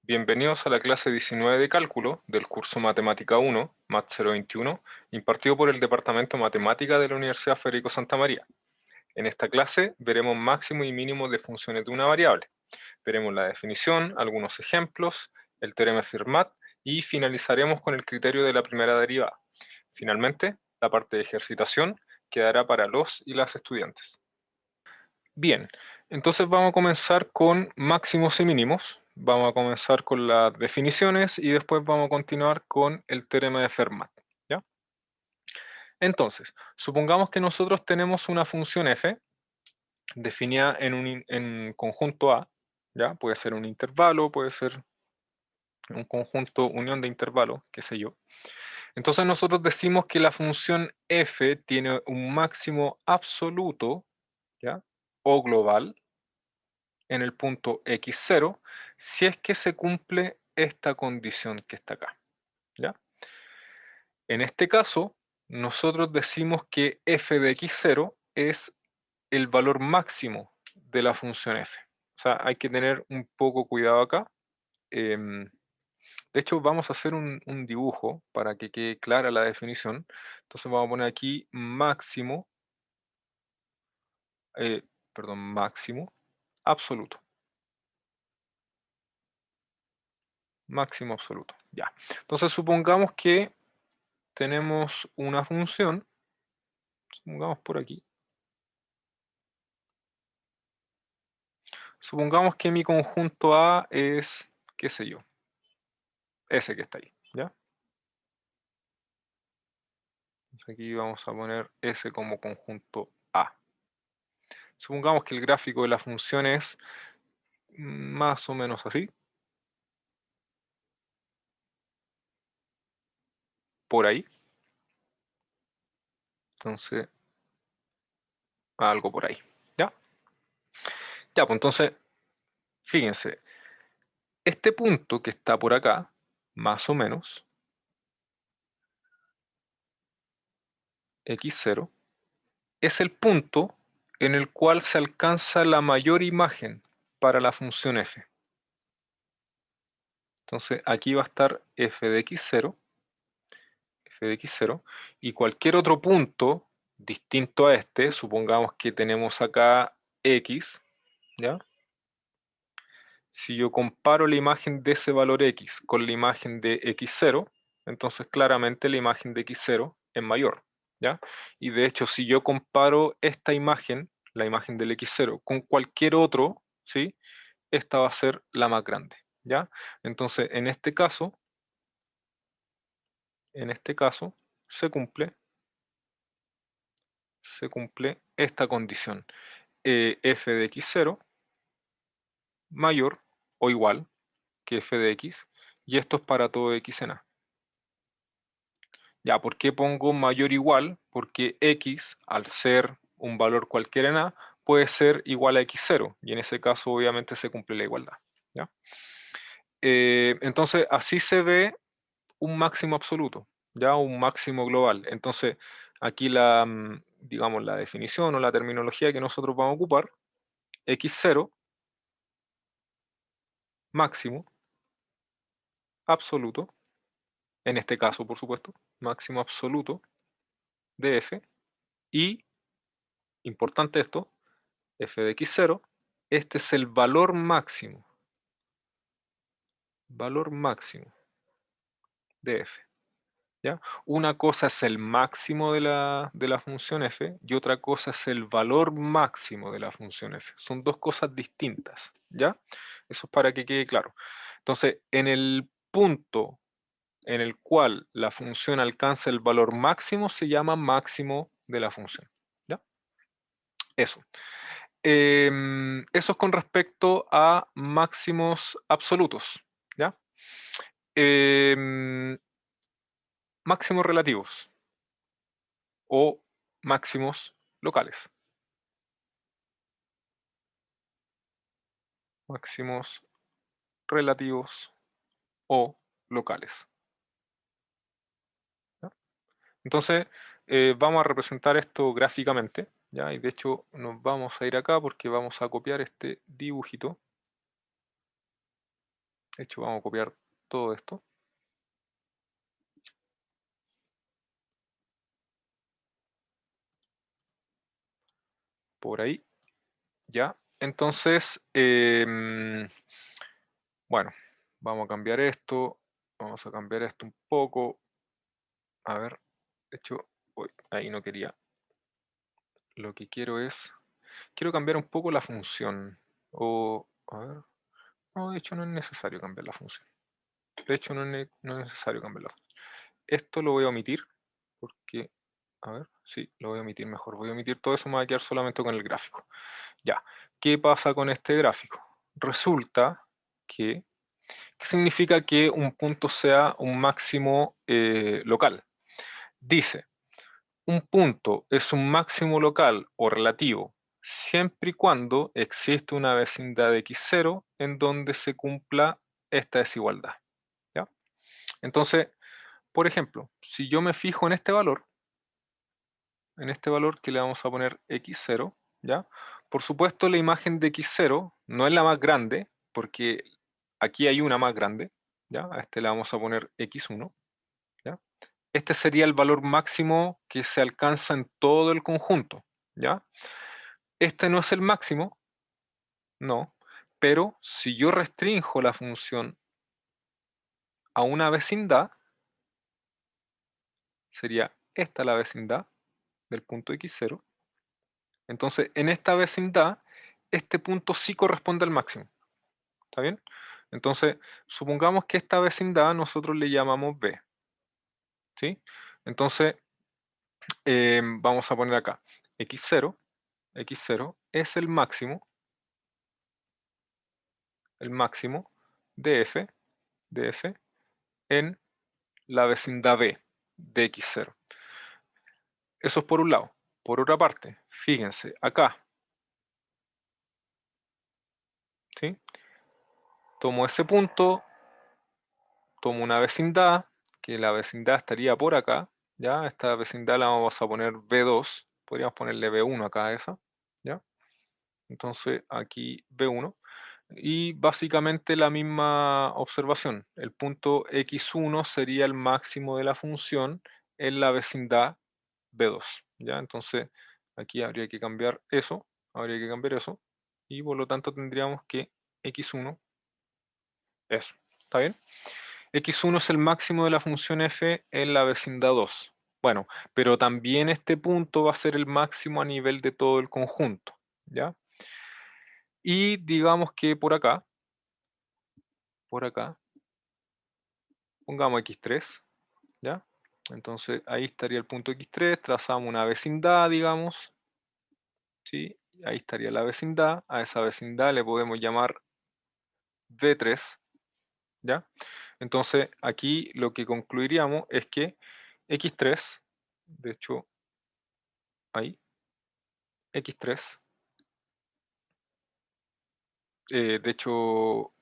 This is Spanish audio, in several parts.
Bienvenidos a la clase 19 de cálculo del curso Matemática 1, MAT 021, impartido por el Departamento de Matemática de la Universidad Federico Santa María. En esta clase veremos máximo y mínimo de funciones de una variable. Veremos la definición, algunos ejemplos, el teorema de Fermat y finalizaremos con el criterio de la primera derivada. Finalmente, la parte de ejercitación quedará para los y las estudiantes. Bien, entonces vamos a comenzar con máximos y mínimos. Vamos a comenzar con las definiciones y después vamos a continuar con el teorema de Fermat, ¿ya? Entonces, supongamos que nosotros tenemos una función f definida en conjunto A, ¿ya? Puede ser un intervalo, puede ser un conjunto unión de intervalos, qué sé yo. Entonces nosotros decimos que la función f tiene un máximo absoluto, ¿ya? O global, en el punto x0 si es que se cumple esta condición que está acá, ¿ya? En este caso, nosotros decimos que f de x0 es el valor máximo de la función f. O sea, hay que tener un poco cuidado acá. De hecho, vamos a hacer un dibujo para que quede clara la definición. Entonces vamos a poner aquí máximo, máximo absoluto. Máximo absoluto, ya. Entonces supongamos que tenemos una función, supongamos por aquí. Supongamos que mi conjunto A es, qué sé yo, ese que está ahí, ¿ya? Entonces aquí vamos a poner ese como conjunto A. Supongamos que el gráfico de la función es más o menos así. Por ahí. Entonces, algo por ahí, ¿ya? Ya, pues entonces, fíjense, este punto que está por acá, más o menos, x0, es el punto en el cual se alcanza la mayor imagen para la función f. Entonces aquí va a estar f de x0, y cualquier otro punto distinto a este, supongamos que tenemos acá x, ¿ya? Si yo comparo la imagen de ese valor x con la imagen de x0, entonces claramente la imagen de x0 es mayor, ¿ya? Y de hecho, si yo comparo esta imagen, la imagen del x0, con cualquier otro, ¿sí? Esta va a ser la más grande, ¿ya? Entonces, en este caso, se cumple esta condición. F de x0 mayor o igual que f de x, y esto es para todo x en a. Ya, ¿por qué pongo mayor o igual? Porque x, al ser un valor cualquiera en a, puede ser igual a x0, y en ese caso obviamente se cumple la igualdad, ¿ya? Entonces, así se ve un máximo absoluto, ya un máximo global. Entonces, aquí digamos, la definición o la terminología que nosotros vamos a ocupar, x0, máximo, absoluto, en este caso, por supuesto, máximo absoluto de f, y, importante esto, f de x0, este es el valor máximo de f. ¿Ya? Una cosa es el máximo de la función f y otra cosa es el valor máximo de la función f. Son dos cosas distintas, ¿ya? Eso es para que quede claro. Entonces, en el punto en el cual la función alcanza el valor máximo se llama máximo de la función, ¿ya? Eso. Eso es con respecto a máximos absolutos, ¿ya? Em, Máximos relativos o máximos locales. Máximos relativos o locales, ¿ya? Entonces, vamos a representar esto gráficamente, ¿ya? Y de hecho nos vamos a ir acá porque vamos a copiar este dibujito. De hecho, vamos a copiar todo esto. Por ahí, ya. Entonces, bueno, vamos a cambiar esto. Vamos a cambiar esto un poco. A ver, de hecho, ahí no quería. Lo que quiero cambiar un poco la función. O, a ver, no, de hecho no es necesario cambiar la función. De hecho no es necesario cambiar la función. Esto lo voy a omitir, porque, a ver, sí, lo voy a omitir mejor. Voy a omitir todo eso, me voy a quedar solamente con el gráfico. Ya, ¿qué pasa con este gráfico? Resulta que, ¿qué significa que un punto sea un máximo local? Dice, un punto es un máximo local o relativo siempre y cuando existe una vecindad de x0 en donde se cumpla esta desigualdad. ¿Ya? Entonces, por ejemplo, si yo me fijo en este valor que le vamos a poner x0, ¿ya? Por supuesto, la imagen de x0 no es la más grande, porque aquí hay una más grande, ¿ya? A este le vamos a poner x1, ¿ya? Este sería el valor máximo que se alcanza en todo el conjunto, ¿ya? Este no es el máximo, no, pero si yo restrinjo la función a una vecindad, sería esta la vecindad del punto x0. Entonces, en esta vecindad, este punto sí corresponde al máximo. ¿Está bien? Entonces, supongamos que esta vecindad nosotros le llamamos B. ¿Sí? Entonces, vamos a poner acá x0. X0 es el máximo de f en la vecindad B de x0. Eso es por un lado. Por otra parte, fíjense, acá, ¿sí? Tomo ese punto, tomo una vecindad, que la vecindad estaría por acá, ¿ya? Esta vecindad la vamos a poner B2, podríamos ponerle B1 acá a esa, ¿ya? Entonces aquí B1, y básicamente la misma observación, el punto x1 sería el máximo de la función en la vecindad B2, ¿ya? Entonces aquí habría que cambiar eso, y por lo tanto tendríamos que x1, eso, ¿está bien? X1 es el máximo de la función f en la vecindad 2. Bueno, pero también este punto va a ser el máximo a nivel de todo el conjunto, ¿ya? Y digamos que por acá, pongamos x3, ¿ya? Entonces ahí estaría el punto x3, trazamos una vecindad, digamos, ¿sí? Ahí estaría la vecindad, a esa vecindad le podemos llamar V3, ¿ya? Entonces aquí lo que concluiríamos es que x3, de hecho, ahí, x3, de hecho,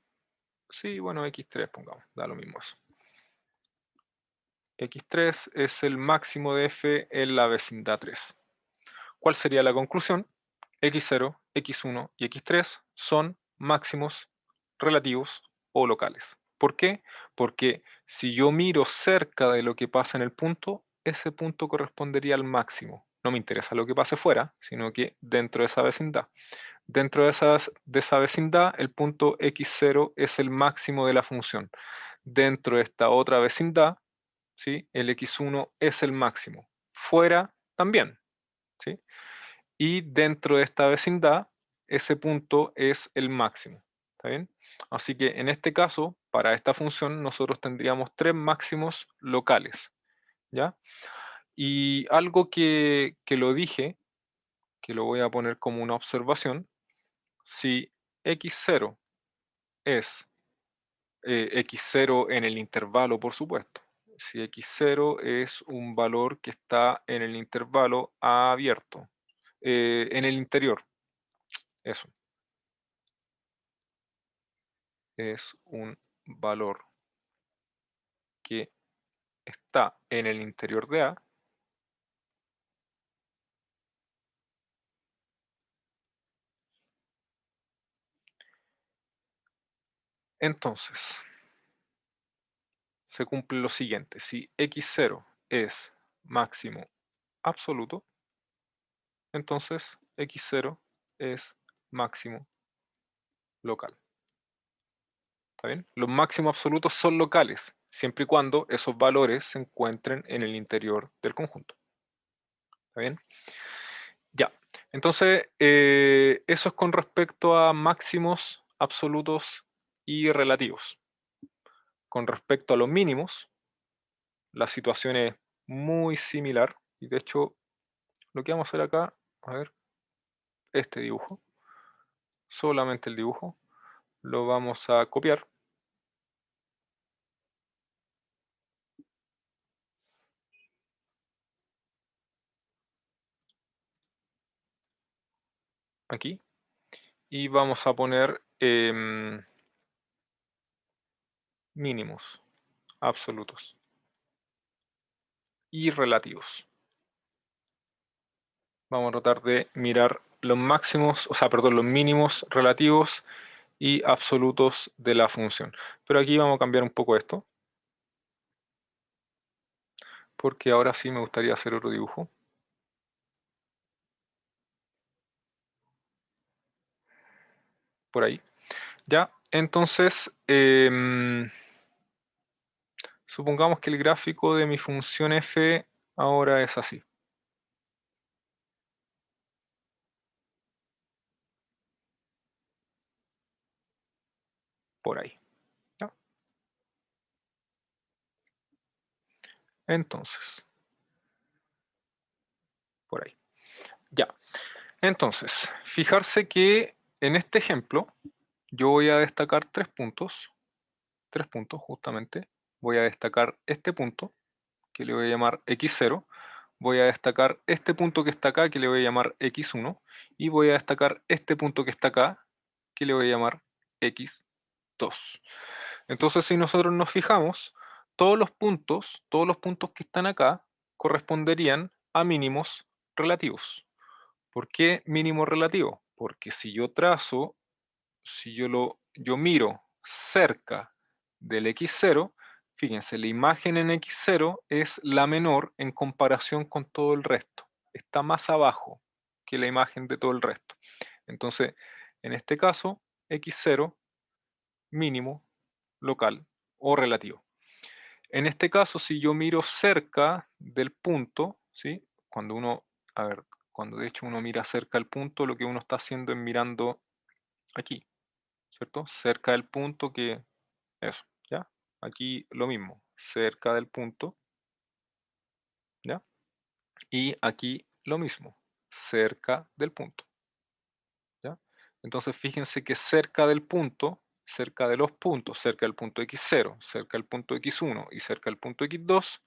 sí, bueno, x3 pongamos, da lo mismo eso. X3 es el máximo de f en la vecindad 3. ¿Cuál sería la conclusión? X0, X1 y X3 son máximos relativos o locales. ¿Por qué? Porque si yo miro cerca de lo que pasa en el punto, ese punto correspondería al máximo. No me interesa lo que pase fuera, sino que dentro de esa vecindad. Dentro de esa vecindad, el punto x0 es el máximo de la función. Dentro de esta otra vecindad, ¿sí? El x1 es el máximo. Fuera también, ¿sí? Y dentro de esta vecindad, ese punto es el máximo. ¿Está bien? Así que en este caso, para esta función, nosotros tendríamos tres máximos locales. ¿Ya? Y algo que lo dije, que lo voy a poner como una observación, si x0 es x0 en el intervalo, por supuesto. Si x0 es un valor que está en el intervalo abierto, en el interior, eso, es un valor que está en el interior de A, Entonces, se cumple lo siguiente. Si x0 es máximo absoluto, entonces x0 es máximo local. ¿Está bien? Los máximos absolutos son locales, siempre y cuando esos valores se encuentren en el interior del conjunto. ¿Está bien? Ya. Entonces, eso es con respecto a máximos absolutos y relativos. Con respecto a los mínimos, la situación es muy similar. Y de hecho, lo que vamos a hacer acá, a ver, este dibujo, solamente el dibujo, lo vamos a copiar. Aquí. Y vamos a poner mínimos absolutos y relativos. Vamos a tratar de mirar los máximos, o sea, perdón, los mínimos relativos y absolutos de la función. Pero aquí vamos a cambiar un poco esto, porque ahora sí me gustaría hacer otro dibujo. Por ahí. Ya, entonces, supongamos que el gráfico de mi función f ahora es así. Por ahí. ¿Ya? Entonces, por ahí. Ya. Entonces, fijarse que en este ejemplo yo voy a destacar tres puntos justamente. Voy a destacar este punto, que le voy a llamar x0. Voy a destacar este punto que está acá, que le voy a llamar x1. Y voy a destacar este punto que está acá, que le voy a llamar x2. Entonces, si nosotros nos fijamos, todos los puntos que están acá corresponderían a mínimos relativos. ¿Por qué mínimo relativo? Porque si yo trazo, si yo miro cerca del x0, fíjense, la imagen en x0 es la menor en comparación con todo el resto. Está más abajo que la imagen de todo el resto. Entonces, en este caso, x0 mínimo local o relativo. En este caso, si yo miro cerca del punto, ¿sí? Cuando uno, a ver, cuando de hecho uno mira cerca del punto, lo que uno está haciendo es mirando aquí, ¿cierto? Cerca del punto que, eso, ¿ya? Aquí lo mismo, cerca del punto, ¿ya? Y aquí lo mismo, cerca del punto, ¿ya? Entonces fíjense que cerca del punto, cerca de los puntos, cerca del punto x0, cerca del punto x1 y cerca del punto x2,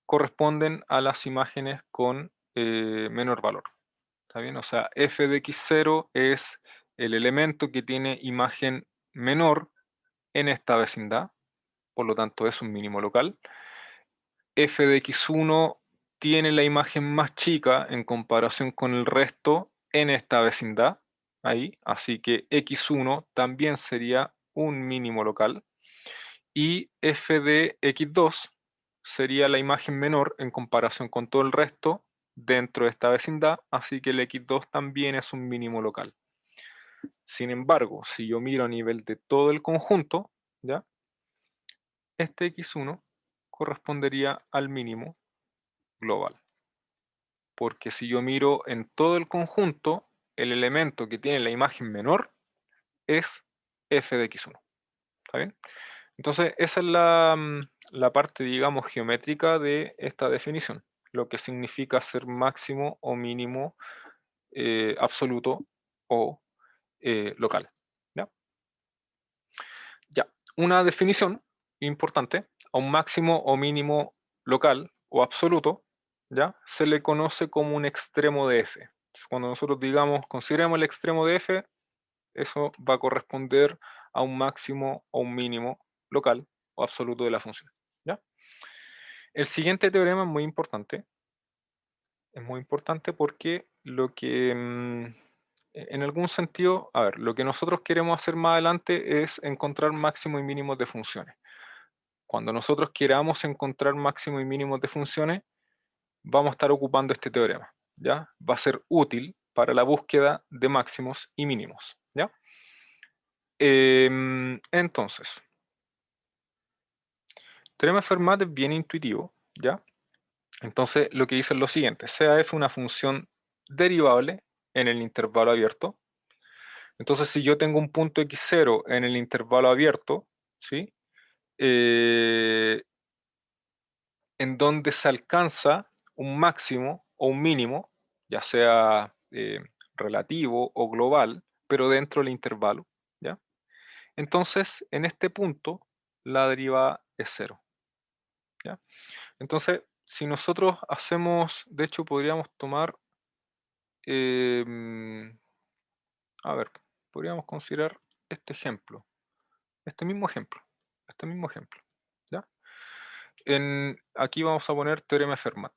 corresponden a las imágenes con menor valor. ¿Está bien? O sea, f de x0 es el elemento que tiene imagen menor en esta vecindad, por lo tanto es un mínimo local. F de x1 tiene la imagen más chica en comparación con el resto en esta vecindad, ahí, así que x1 también sería un mínimo local. Y f de x2 sería la imagen menor en comparación con todo el resto dentro de esta vecindad, así que el x2 también es un mínimo local. Sin embargo, si yo miro a nivel de todo el conjunto, ¿ya? Este x1 correspondería al mínimo global. Porque si yo miro en todo el conjunto, el elemento que tiene la imagen menor es f de x1. ¿Está bien? Entonces, esa es la parte, digamos, geométrica de esta definición, lo que significa ser máximo o mínimo absoluto o local. ¿Ya? Ya, una definición importante, a un máximo o mínimo local o absoluto, ¿ya? Se le conoce como un extremo de f. Entonces, cuando nosotros digamos, consideremos el extremo de f, eso va a corresponder a un máximo o un mínimo local o absoluto de la función. ¿Ya? El siguiente teorema es muy importante porque lo que En algún sentido, a ver, lo que nosotros queremos hacer más adelante es encontrar máximos y mínimos de funciones. Cuando nosotros queramos encontrar máximos y mínimos de funciones, vamos a estar ocupando este teorema, ¿ya? Va a ser útil para la búsqueda de máximos y mínimos, ¿ya? Entonces, teorema de Fermat es bien intuitivo, ¿ya? Entonces, lo que dice es lo siguiente, sea f una función derivable en el intervalo abierto. Entonces, si yo tengo un punto x0 en el intervalo abierto, ¿sí? En donde se alcanza un máximo o un mínimo, ya sea relativo o global, pero dentro del intervalo, ¿ya? Entonces, en este punto, la derivada es cero, ¿ya? Entonces, si nosotros hacemos, de hecho, podríamos tomar, em, a ver, podríamos considerar este ejemplo, este mismo ejemplo, este mismo ejemplo, ¿ya? Aquí vamos a poner teorema de Fermat.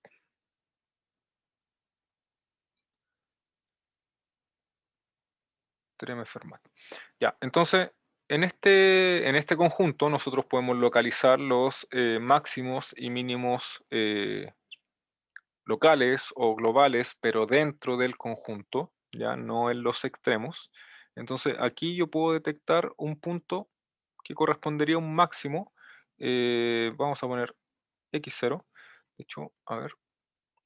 Teorema de Fermat. Ya, entonces, en este conjunto nosotros podemos localizar los máximos y mínimos locales o globales, pero dentro del conjunto, ya no en los extremos. Entonces, aquí yo puedo detectar un punto que correspondería a un máximo. Vamos a poner x0. De hecho, a ver,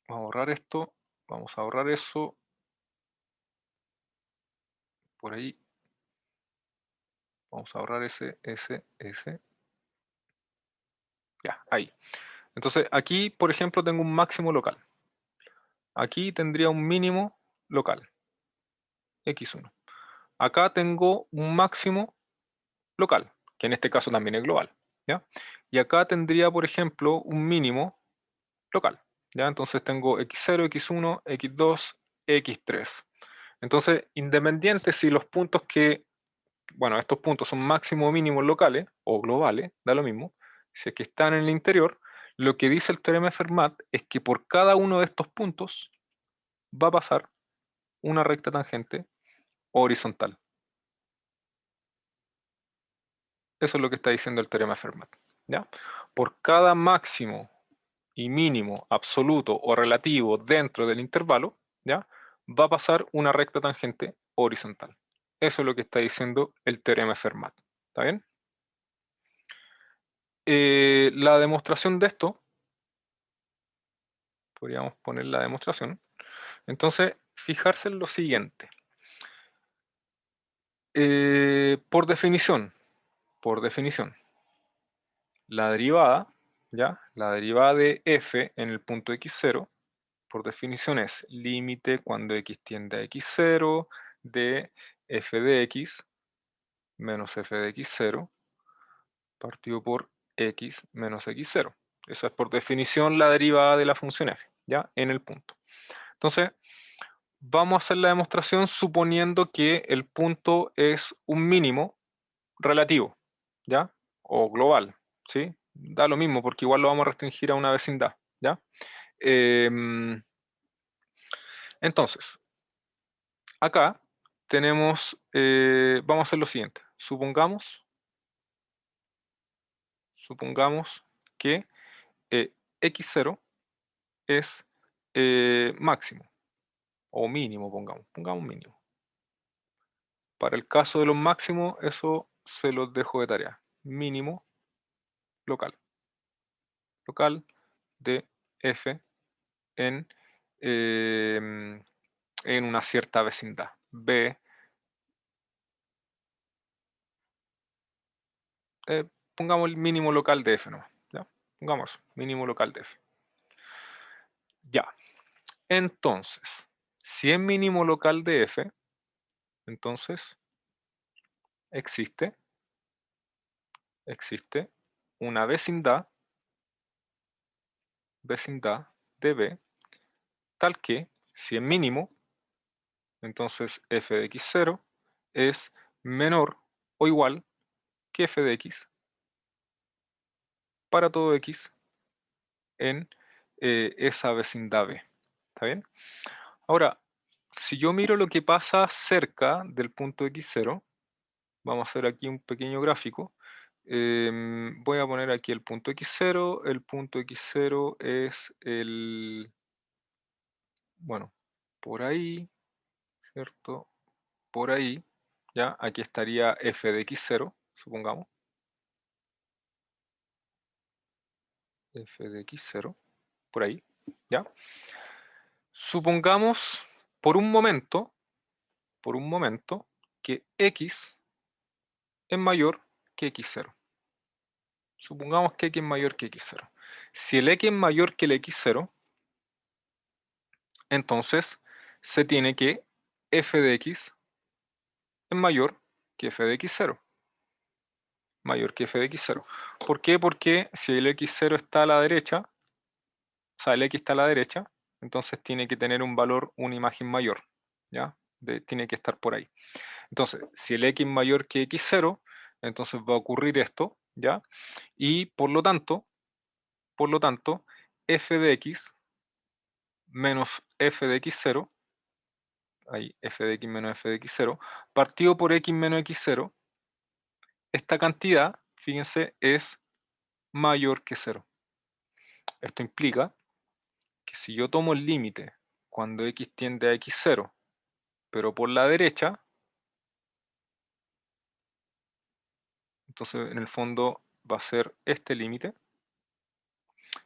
vamos a ahorrar esto, vamos a ahorrar eso por ahí. Vamos a ahorrar ese. Ya, ahí. Entonces, aquí, por ejemplo, tengo un máximo local. Aquí tendría un mínimo local, x1. Acá tengo un máximo local, que en este caso también es global, ¿ya? Y acá tendría, por ejemplo, un mínimo local, ¿ya? Entonces tengo x0, x1, x2, x3. Entonces, independiente si los puntos bueno, estos puntos son máximo o mínimos locales o globales, da lo mismo, si es que están en el interior, lo que dice el teorema de Fermat es que por cada uno de estos puntos va a pasar una recta tangente horizontal. Eso es lo que está diciendo el teorema de Fermat, ¿ya? Por cada máximo y mínimo absoluto o relativo dentro del intervalo, ¿ya? Va a pasar una recta tangente horizontal. Eso es lo que está diciendo el teorema de Fermat. ¿Está bien? La demostración de esto, podríamos poner la demostración. Entonces, fijarse en lo siguiente. Por definición, la derivada, ¿ya? La derivada de f en el punto x0, por definición es límite cuando x tiende a x0 de f de x menos f de x0 partido por x menos x0. Esa es por definición la derivada de la función f, ¿ya? En el punto. Entonces, vamos a hacer la demostración suponiendo que el punto es un mínimo relativo, ¿ya? O global, ¿sí? Da lo mismo porque igual lo vamos a restringir a una vecindad, ¿ya? Entonces, acá tenemos, vamos a hacer lo siguiente. Supongamos que x0 es máximo o mínimo, pongamos mínimo. Para el caso de los máximos, eso se los dejo de tarea. Mínimo local. Local de f en, en una cierta vecindad. B, pongamos el mínimo local de f nomás. ¿Ya? Pongamos mínimo local de f. Ya. Entonces, si es mínimo local de f, entonces existe una vecindad de b, tal que si es mínimo, entonces f de x0 es menor o igual que f de x para todo x en esa vecindad b. ¿Está bien? Ahora, si yo miro lo que pasa cerca del punto x0, vamos a hacer aquí un pequeño gráfico. Voy a poner aquí el punto x0. El punto x0 es bueno, por ahí, ¿cierto? Por ahí, ¿ya? Aquí estaría f de x0, supongamos. F de x0, por ahí, ¿ya? Supongamos por un momento, que x es mayor que x0. Supongamos que x es mayor que x0. Si el x es mayor que el x0, entonces se tiene que f de x es mayor que f de x0. Mayor que f de x0. ¿Por qué? Porque si el x0 está a la derecha, o sea, el x está a la derecha, entonces tiene que tener un valor, una imagen mayor, ¿ya? Tiene que estar por ahí. Entonces, si el x es mayor que x0, entonces va a ocurrir esto, ¿ya? Y por lo tanto, f de x menos f de x0, ahí f de x menos f de x0, partido por x menos x0, esta cantidad, fíjense, es mayor que 0. Esto implica que si yo tomo el límite cuando x tiende a x0, pero por la derecha, entonces en el fondo va a ser este límite.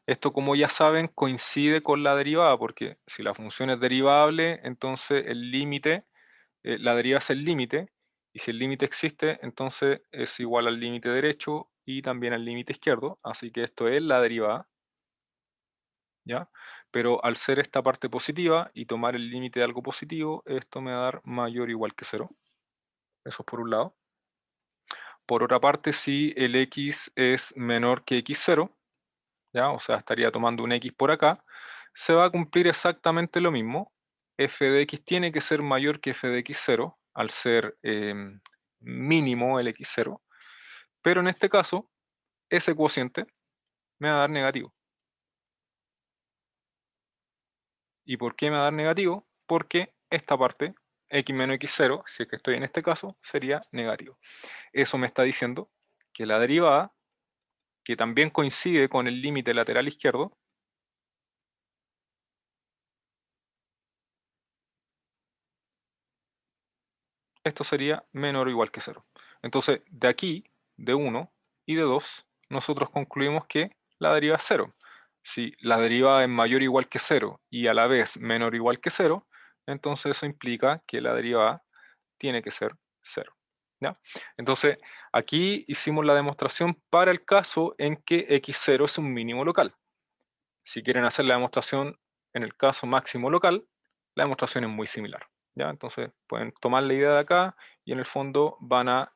Esto, como ya saben, coincide con la derivada, porque si la función es derivable, entonces el límite, la derivada es el límite, y si el límite existe, entonces es igual al límite derecho y también al límite izquierdo, así que esto es la derivada, ¿ya? Pero al ser esta parte positiva y tomar el límite de algo positivo, esto me va a dar mayor o igual que 0. Eso es por un lado. Por otra parte, si el x es menor que x0, ¿ya? O sea, estaría tomando un x por acá, se va a cumplir exactamente lo mismo. F de x tiene que ser mayor que f de x0, al ser mínimo el x0, pero en este caso, ese cociente me va a dar negativo. ¿Y por qué me va a dar negativo? Porque esta parte, x menos x0, si es que estoy en este caso, sería negativo. Eso me está diciendo que la derivada, que también coincide con el límite lateral izquierdo, esto sería menor o igual que 0. Entonces, de aquí, de 1 y de 2, nosotros concluimos que la derivada es 0. Si la derivada es mayor o igual que 0 y a la vez menor o igual que 0, entonces eso implica que la derivada tiene que ser 0. ¿Ya? Entonces, aquí hicimos la demostración para el caso en que x0 es un mínimo local. Si quieren hacer la demostración en el caso máximo local, la demostración es muy similar, ¿ya? Entonces pueden tomar la idea de acá y en el fondo van a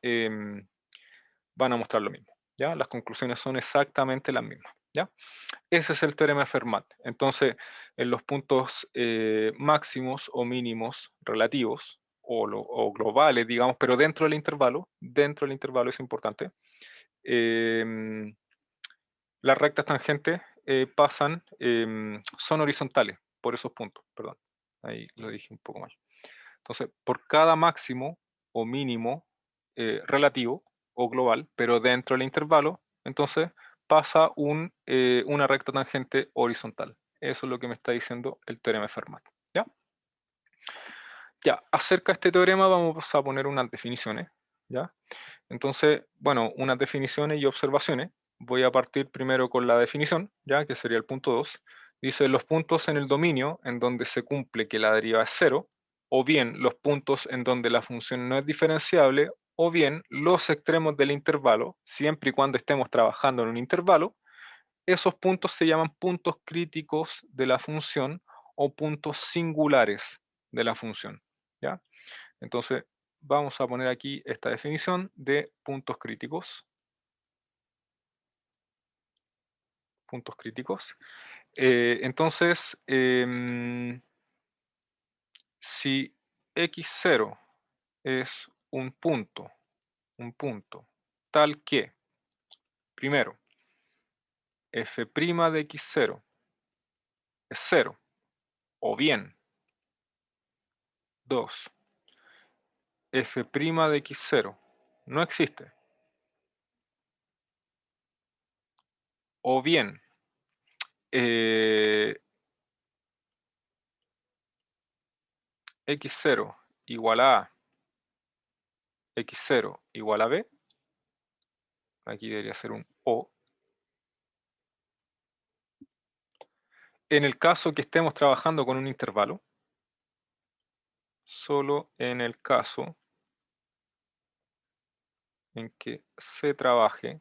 mostrar lo mismo, ¿ya? Las conclusiones son exactamente las mismas, ¿ya? Ese es el teorema de Fermat. Entonces, en los puntos máximos o mínimos relativos, o globales, digamos, pero dentro del intervalo es importante, em, las rectas tangentes son horizontales por esos puntos, perdón, ahí lo dije un poco mal. Entonces, por cada máximo o mínimo relativo o global, pero dentro del intervalo, entonces pasa una recta tangente horizontal. Eso es lo que me está diciendo el teorema de Fermat. ¿Ya? Ya, acerca de este teorema vamos a poner unas definiciones. ¿Ya? Entonces, bueno, unas definiciones y observaciones. Voy a partir primero con la definición, ya que sería el punto 2. Dice: los puntos en el dominio en donde se cumple que la derivada es 0, o bien los puntos en donde la función no es diferenciable, o bien los extremos del intervalo, siempre y cuando estemos trabajando en un intervalo, esos puntos se llaman puntos críticos de la función o puntos singulares de la función. ¿Ya? Entonces, vamos a poner aquí esta definición de puntos críticos. Puntos críticos. Entonces, si x0 es un punto tal que, primero, f' de x0 es 0, o bien 2 f' de x0 no existe. O bien, x0 igual a A, x0 igual a B, aquí debería ser un O. En el caso que estemos trabajando con un intervalo, solo en el caso en que se trabaje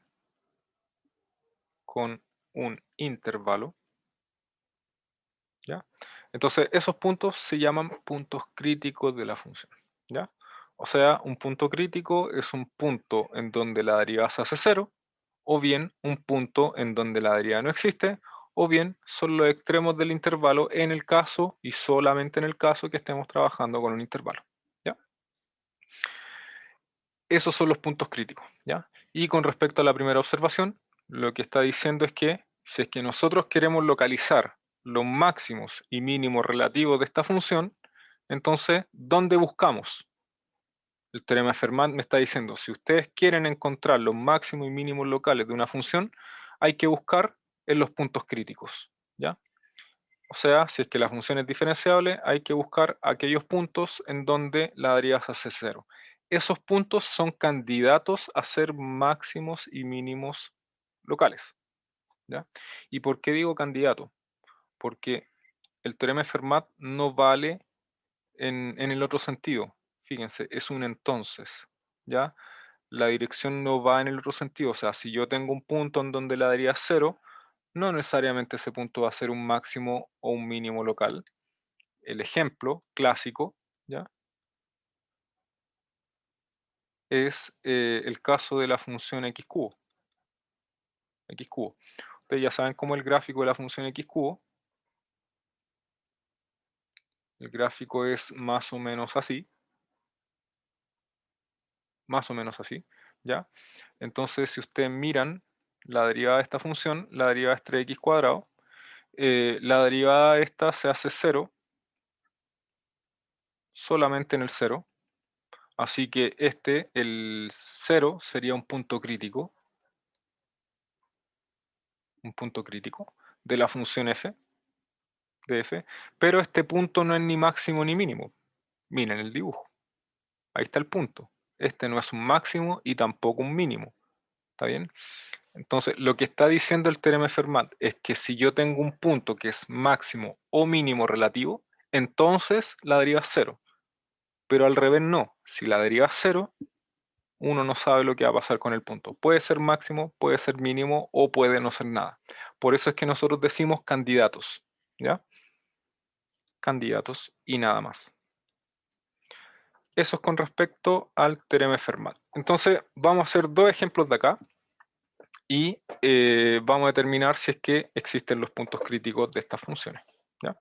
con un intervalo, ¿ya? Entonces, esos puntos se llaman puntos críticos de la función, ¿ya? O sea, un punto crítico es un punto en donde la derivada se hace cero, o bien un punto en donde la derivada no existe, o bien son los extremos del intervalo en el caso y solamente en el caso que estemos trabajando con un intervalo, ¿ya? Esos son los puntos críticos, ¿ya? Y con respecto a la primera observación, lo que está diciendo es que si es que nosotros queremos localizar los máximos y mínimos relativos de esta función, entonces, ¿dónde buscamos? El teorema de Fermat me está diciendo, si ustedes quieren encontrar los máximos y mínimos locales de una función, hay que buscar en los puntos críticos, ¿ya? O sea, si es que la función es diferenciable, hay que buscar aquellos puntos en donde la derivada se hace cero. Esos puntos son candidatos a ser máximos y mínimos locales, ¿ya? ¿Y por qué digo candidato? Porque el teorema de Fermat no vale en el otro sentido. Fíjense, es un entonces, ¿ya? La dirección no va en el otro sentido. O sea, si yo tengo un punto en donde la derivada es cero, no necesariamente ese punto va a ser un máximo o un mínimo local. El ejemplo clásico, ¿ya? Es el caso de la función x cubo. X cubo. Ustedes ya saben cómo es el gráfico de la función x cubo. El gráfico es más o menos así. Más o menos así, ¿ya? Entonces, si ustedes miran la derivada de esta función, la derivada es 3x cuadrado. La derivada de esta se hace 0 solamente en el 0. Así que el 0 sería un punto crítico de la función f, de f, pero este punto no es ni máximo ni mínimo. Miren el dibujo, ahí está el punto. Este no es un máximo y tampoco un mínimo, ¿está bien? Entonces, lo que está diciendo el teorema de Fermat es que si yo tengo un punto que es máximo o mínimo relativo, entonces la deriva es cero. Pero al revés no. Si la deriva es cero, uno no sabe lo que va a pasar con el punto. Puede ser máximo, puede ser mínimo o puede no ser nada. Por eso es que nosotros decimos candidatos, ¿ya? Candidatos y nada más. Eso es con respecto al teorema de Fermat. Entonces, vamos a hacer dos ejemplos de acá y vamos a determinar si es que existen los puntos críticos de estas funciones, ¿ya?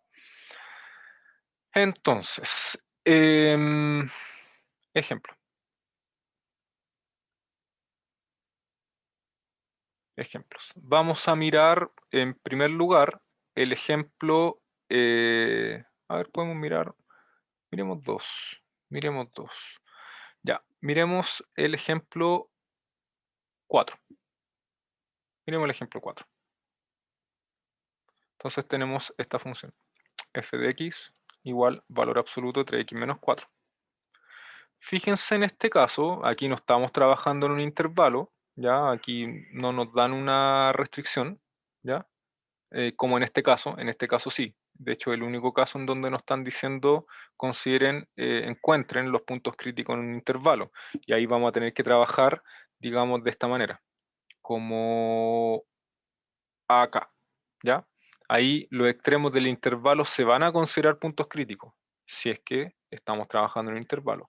Entonces, ejemplo. Ejemplos. Vamos a mirar en primer lugar el ejemplo, a ver, podemos mirar, miremos dos, miremos dos. Ya, miremos el ejemplo 4. Miremos el ejemplo 4. Entonces tenemos esta función, f de x igual valor absoluto de 3x menos 4. Fíjense en este caso, aquí no estamos trabajando en un intervalo, ¿ya? Aquí no nos dan una restricción, ¿ya? Como en este caso sí. De hecho, el único caso en donde nos están diciendo consideren, encuentren los puntos críticos en un intervalo. Y ahí vamos a tener que trabajar, digamos, de esta manera, como acá, ¿ya? Ahí los extremos del intervalo se van a considerar puntos críticos, si es que estamos trabajando en un intervalo.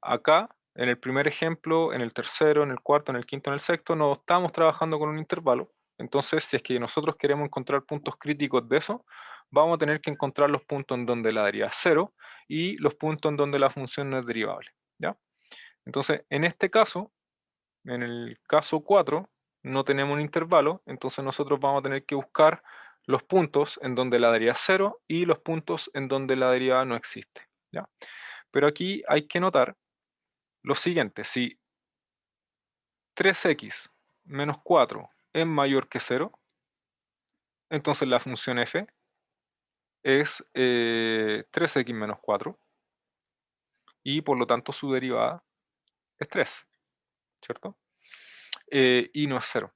Acá, en el primer ejemplo, en el tercero, en el cuarto, en el quinto, en el sexto, no estamos trabajando con un intervalo. Entonces, si es que nosotros queremos encontrar puntos críticos de eso, vamos a tener que encontrar los puntos en donde la derivada es cero y los puntos en donde la función no es derivable, ¿ya? Entonces, en este caso, en el caso 4, no tenemos un intervalo, entonces nosotros vamos a tener que buscar los puntos en donde la derivada es cero y los puntos en donde la derivada no existe, ¿ya? Pero aquí hay que notar lo siguiente: si 3x menos 4 es mayor que 0, entonces la función f es 3x menos 4 y por lo tanto su derivada es 3, ¿cierto? Y no es 0.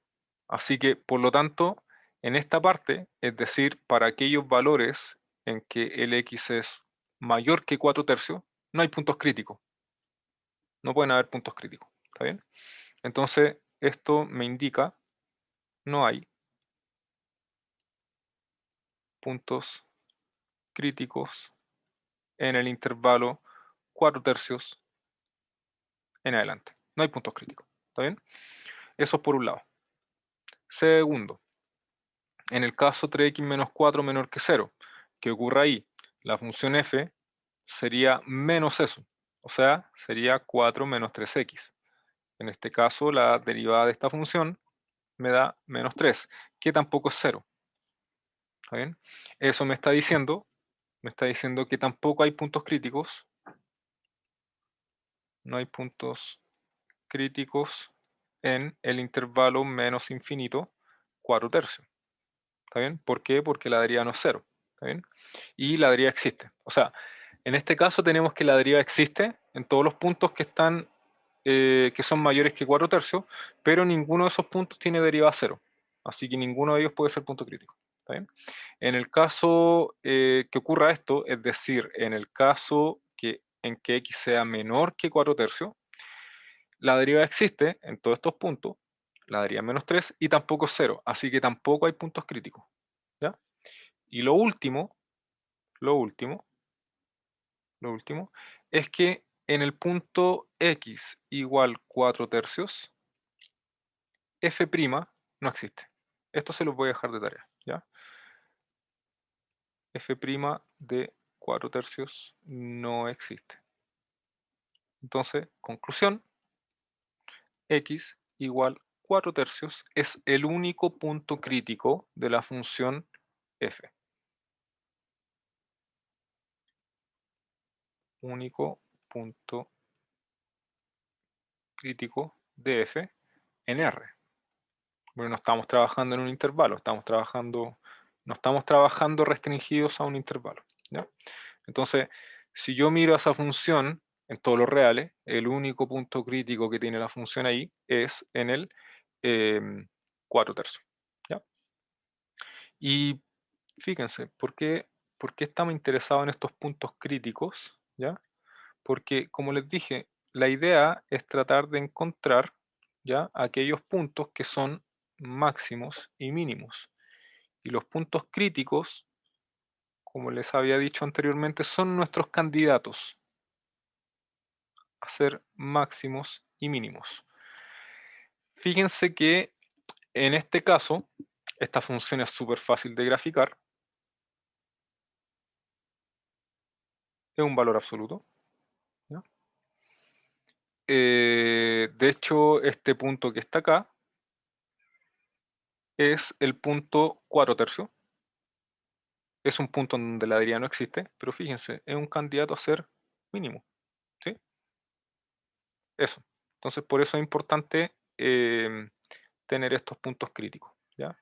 Así que por lo tanto, en esta parte, es decir, para aquellos valores en que el x es mayor que 4 tercios, no hay puntos críticos. No pueden haber puntos críticos, ¿está bien? Entonces, esto me indica no hay puntos críticos en el intervalo 4 tercios en adelante. No hay puntos críticos, ¿está bien? Eso es por un lado. Segundo, en el caso 3x menos 4 menor que 0, ¿qué ocurre ahí? La función f sería menos eso, o sea, sería 4 menos 3x. En este caso, la derivada de esta función me da menos 3, que tampoco es 0. ¿Está bien? Eso me está diciendo que tampoco hay puntos críticos. No hay puntos críticos en el intervalo menos infinito 4 tercios. ¿Está bien? ¿Por qué? Porque la derivada no es 0. ¿Está bien? Y la derivada existe. O sea, en este caso tenemos que la derivada existe en todos los puntos que están que son mayores que 4 tercios, pero ninguno de esos puntos tiene derivada 0. Así que ninguno de ellos puede ser punto crítico. ¿Está bien? En el caso que ocurra esto, es decir, en el caso en que x sea menor que 4 tercios, la derivada existe en todos estos puntos, la derivada menos 3, y tampoco es 0, así que tampoco hay puntos críticos. ¿Ya? Y lo último, es que en el punto x igual 4 tercios, f' no existe. Esto se los voy a dejar de tarea, ¿ya? F' de 4 tercios no existe. Entonces, conclusión, x igual 4 tercios es el único punto crítico de la función f. Único punto crítico de f en R. Bueno, no estamos trabajando en un intervalo, no estamos trabajando restringidos a un intervalo, ¿ya? Entonces, si yo miro a esa función en todos los reales, el único punto crítico que tiene la función ahí es en el 4 tercios, ¿ya? Y fíjense, por qué estamos interesados en estos puntos críticos? ¿Ya? Porque, como les dije, la idea es tratar de encontrar, ¿ya?, aquellos puntos que son máximos y mínimos. Y los puntos críticos, como les había dicho anteriormente, son nuestros candidatos a ser máximos y mínimos. Fíjense que en este caso, esta función es súper fácil de graficar. Es un valor absoluto, ¿ya? De hecho, este punto que está acá es el punto 4 tercios. Es un punto en donde la derivada no existe, pero fíjense, es un candidato a ser mínimo, ¿sí? Eso. Entonces, por eso es importante tener estos puntos críticos, ¿ya?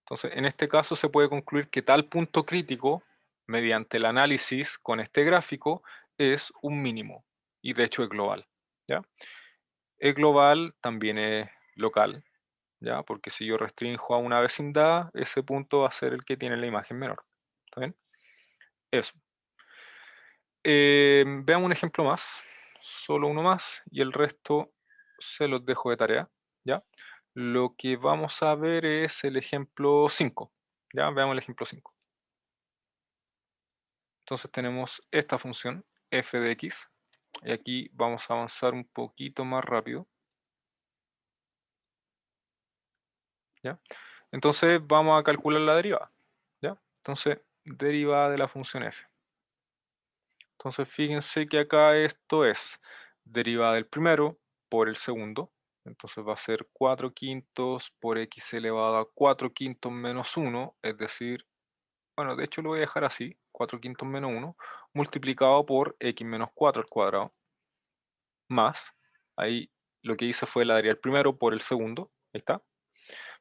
Entonces, en este caso se puede concluir que tal punto crítico, mediante el análisis con este gráfico, es un mínimo, y de hecho es global, ¿ya? Es global, también es local, ¿ya? Porque si yo restringo a una vecindad, ese punto va a ser el que tiene la imagen menor, ¿está bien? Eso. Veamos un ejemplo más, solo uno más, y el resto se los dejo de tarea, ¿ya? Lo que vamos a ver es el ejemplo 5, ¿ya? Veamos el ejemplo 5. Entonces tenemos esta función, f de x, y aquí vamos a avanzar un poquito más rápido, ¿ya? Entonces vamos a calcular la derivada, ¿ya? Entonces, derivada de la función f. Entonces fíjense que acá esto es derivada del primero por el segundo. Entonces va a ser 4 quintos por x elevado a 4 quintos menos 1, es decir, bueno, de hecho lo voy a dejar así, 4 quintos menos 1, multiplicado por x menos 4 al cuadrado, más, ahí lo que hice fue la derivada del primero por el segundo, ahí está,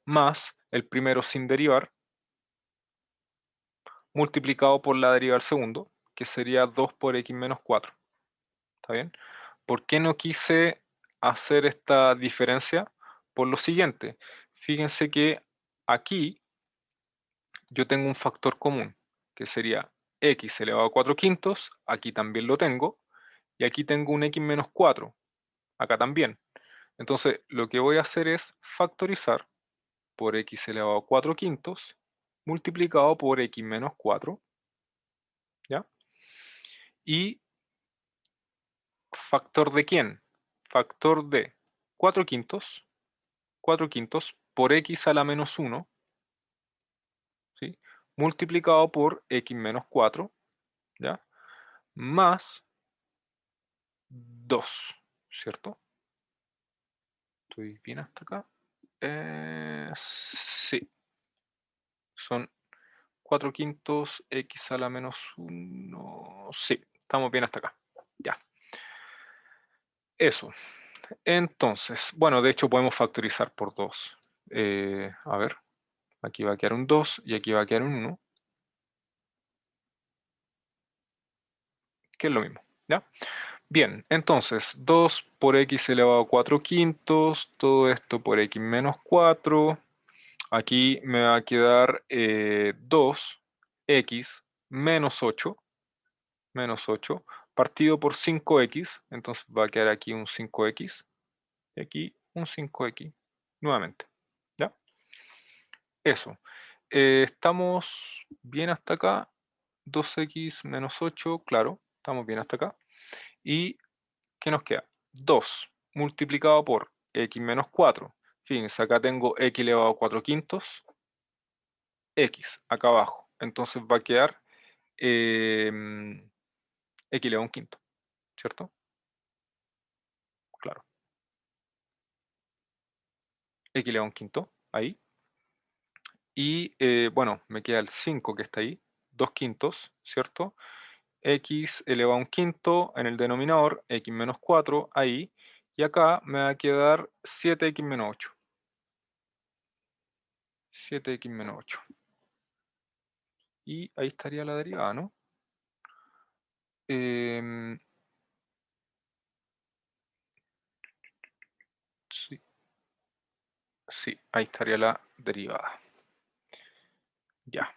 más el primero sin derivar, multiplicado por la derivada del segundo, que sería 2 por x menos 4. ¿Está bien? ¿Por qué no quise hacer esta diferencia? Por lo siguiente, fíjense que aquí yo tengo un factor común, que sería x elevado a 4 quintos, aquí también lo tengo, y aquí tengo un x menos 4, acá también. Entonces, lo que voy a hacer es factorizar por x elevado a 4 quintos, multiplicado por x menos 4, ¿ya? Y ¿factor de quién? Factor de 4 quintos, 4 quintos por x a la menos 1, ¿sí? Multiplicado por x menos 4, ¿ya? Más 2, ¿cierto? ¿Estoy bien hasta acá? Sí, son 4 quintos x a la menos 1, sí, estamos bien hasta acá, ya. Eso, entonces, bueno, de hecho podemos factorizar por 2. A ver, aquí va a quedar un 2 y aquí va a quedar un 1, que es lo mismo, ¿ya? Bien, entonces 2 por x elevado a 4 quintos, todo esto por x menos 4. Aquí me va a quedar 2x menos 8, partido por 5x, entonces va a quedar aquí un 5x, y aquí un 5x, nuevamente, ¿ya? Eso. Estamos bien hasta acá, 2x menos 8, claro, estamos bien hasta acá. ¿Y qué nos queda? 2 multiplicado por x menos 4. Fíjense, acá tengo x elevado a 4 quintos, x acá abajo. Entonces va a quedar x elevado a un quinto, ¿cierto? Claro. X elevado a un quinto, ahí. Y bueno, me queda el 5 que está ahí, 2 quintos, ¿cierto? X elevado a un quinto en el denominador, x menos 4 ahí. Y acá me va a quedar 7x menos 8. 7x menos 8. Y ahí estaría la derivada, ¿no? Sí, sí, ahí estaría la derivada. Ya,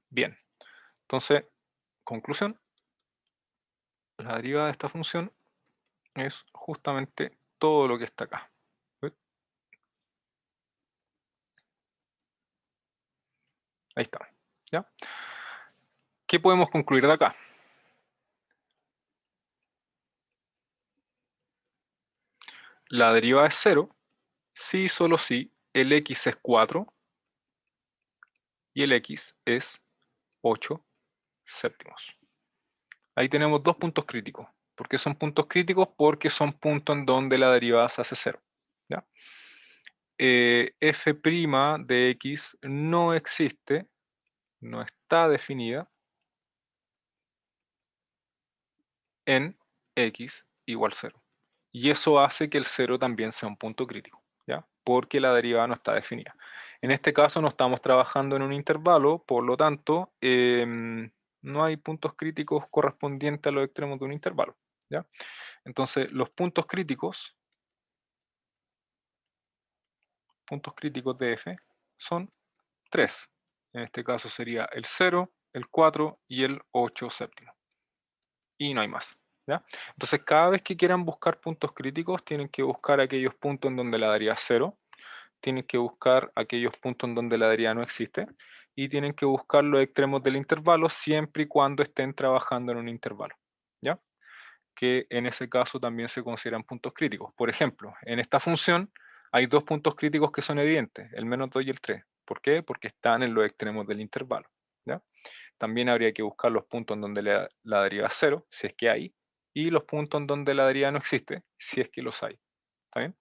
bien. Entonces, conclusión, la derivada de esta función es justamente todo lo que está acá. ¿Ves? Ahí está. ¿Ya? ¿Qué podemos concluir de acá? La derivada es 0, si y solo si el x es 4 y el x es 8 séptimos. Ahí tenemos dos puntos críticos. ¿Por qué son puntos críticos? Porque son puntos en donde la derivada se hace 0. ¿Ya? F' de x no existe, no está definida en x igual 0. Y eso hace que el 0 también sea un punto crítico, ¿ya? Porque la derivada no está definida. En este caso no estamos trabajando en un intervalo, por lo tanto, no hay puntos críticos correspondientes a los extremos de un intervalo, ¿ya? Entonces, los puntos críticos de f son 3. En este caso sería el 0, el 4 y el 8 séptimo. Y no hay más. ¿Ya? Entonces, cada vez que quieran buscar puntos críticos, tienen que buscar aquellos puntos en donde la derivada es 0, tienen que buscar aquellos puntos en donde la derivada no existe, y tienen que buscar los extremos del intervalo siempre y cuando estén trabajando en un intervalo. ¿Ya? Que en ese caso también se consideran puntos críticos. Por ejemplo, en esta función hay dos puntos críticos que son evidentes, el menos 2 y el 3. ¿Por qué? Porque están en los extremos del intervalo. ¿Ya? También habría que buscar los puntos en donde la derivada es 0, si es que hay, y los puntos en donde la derivada no existe, si es que los hay. ¿Está bien?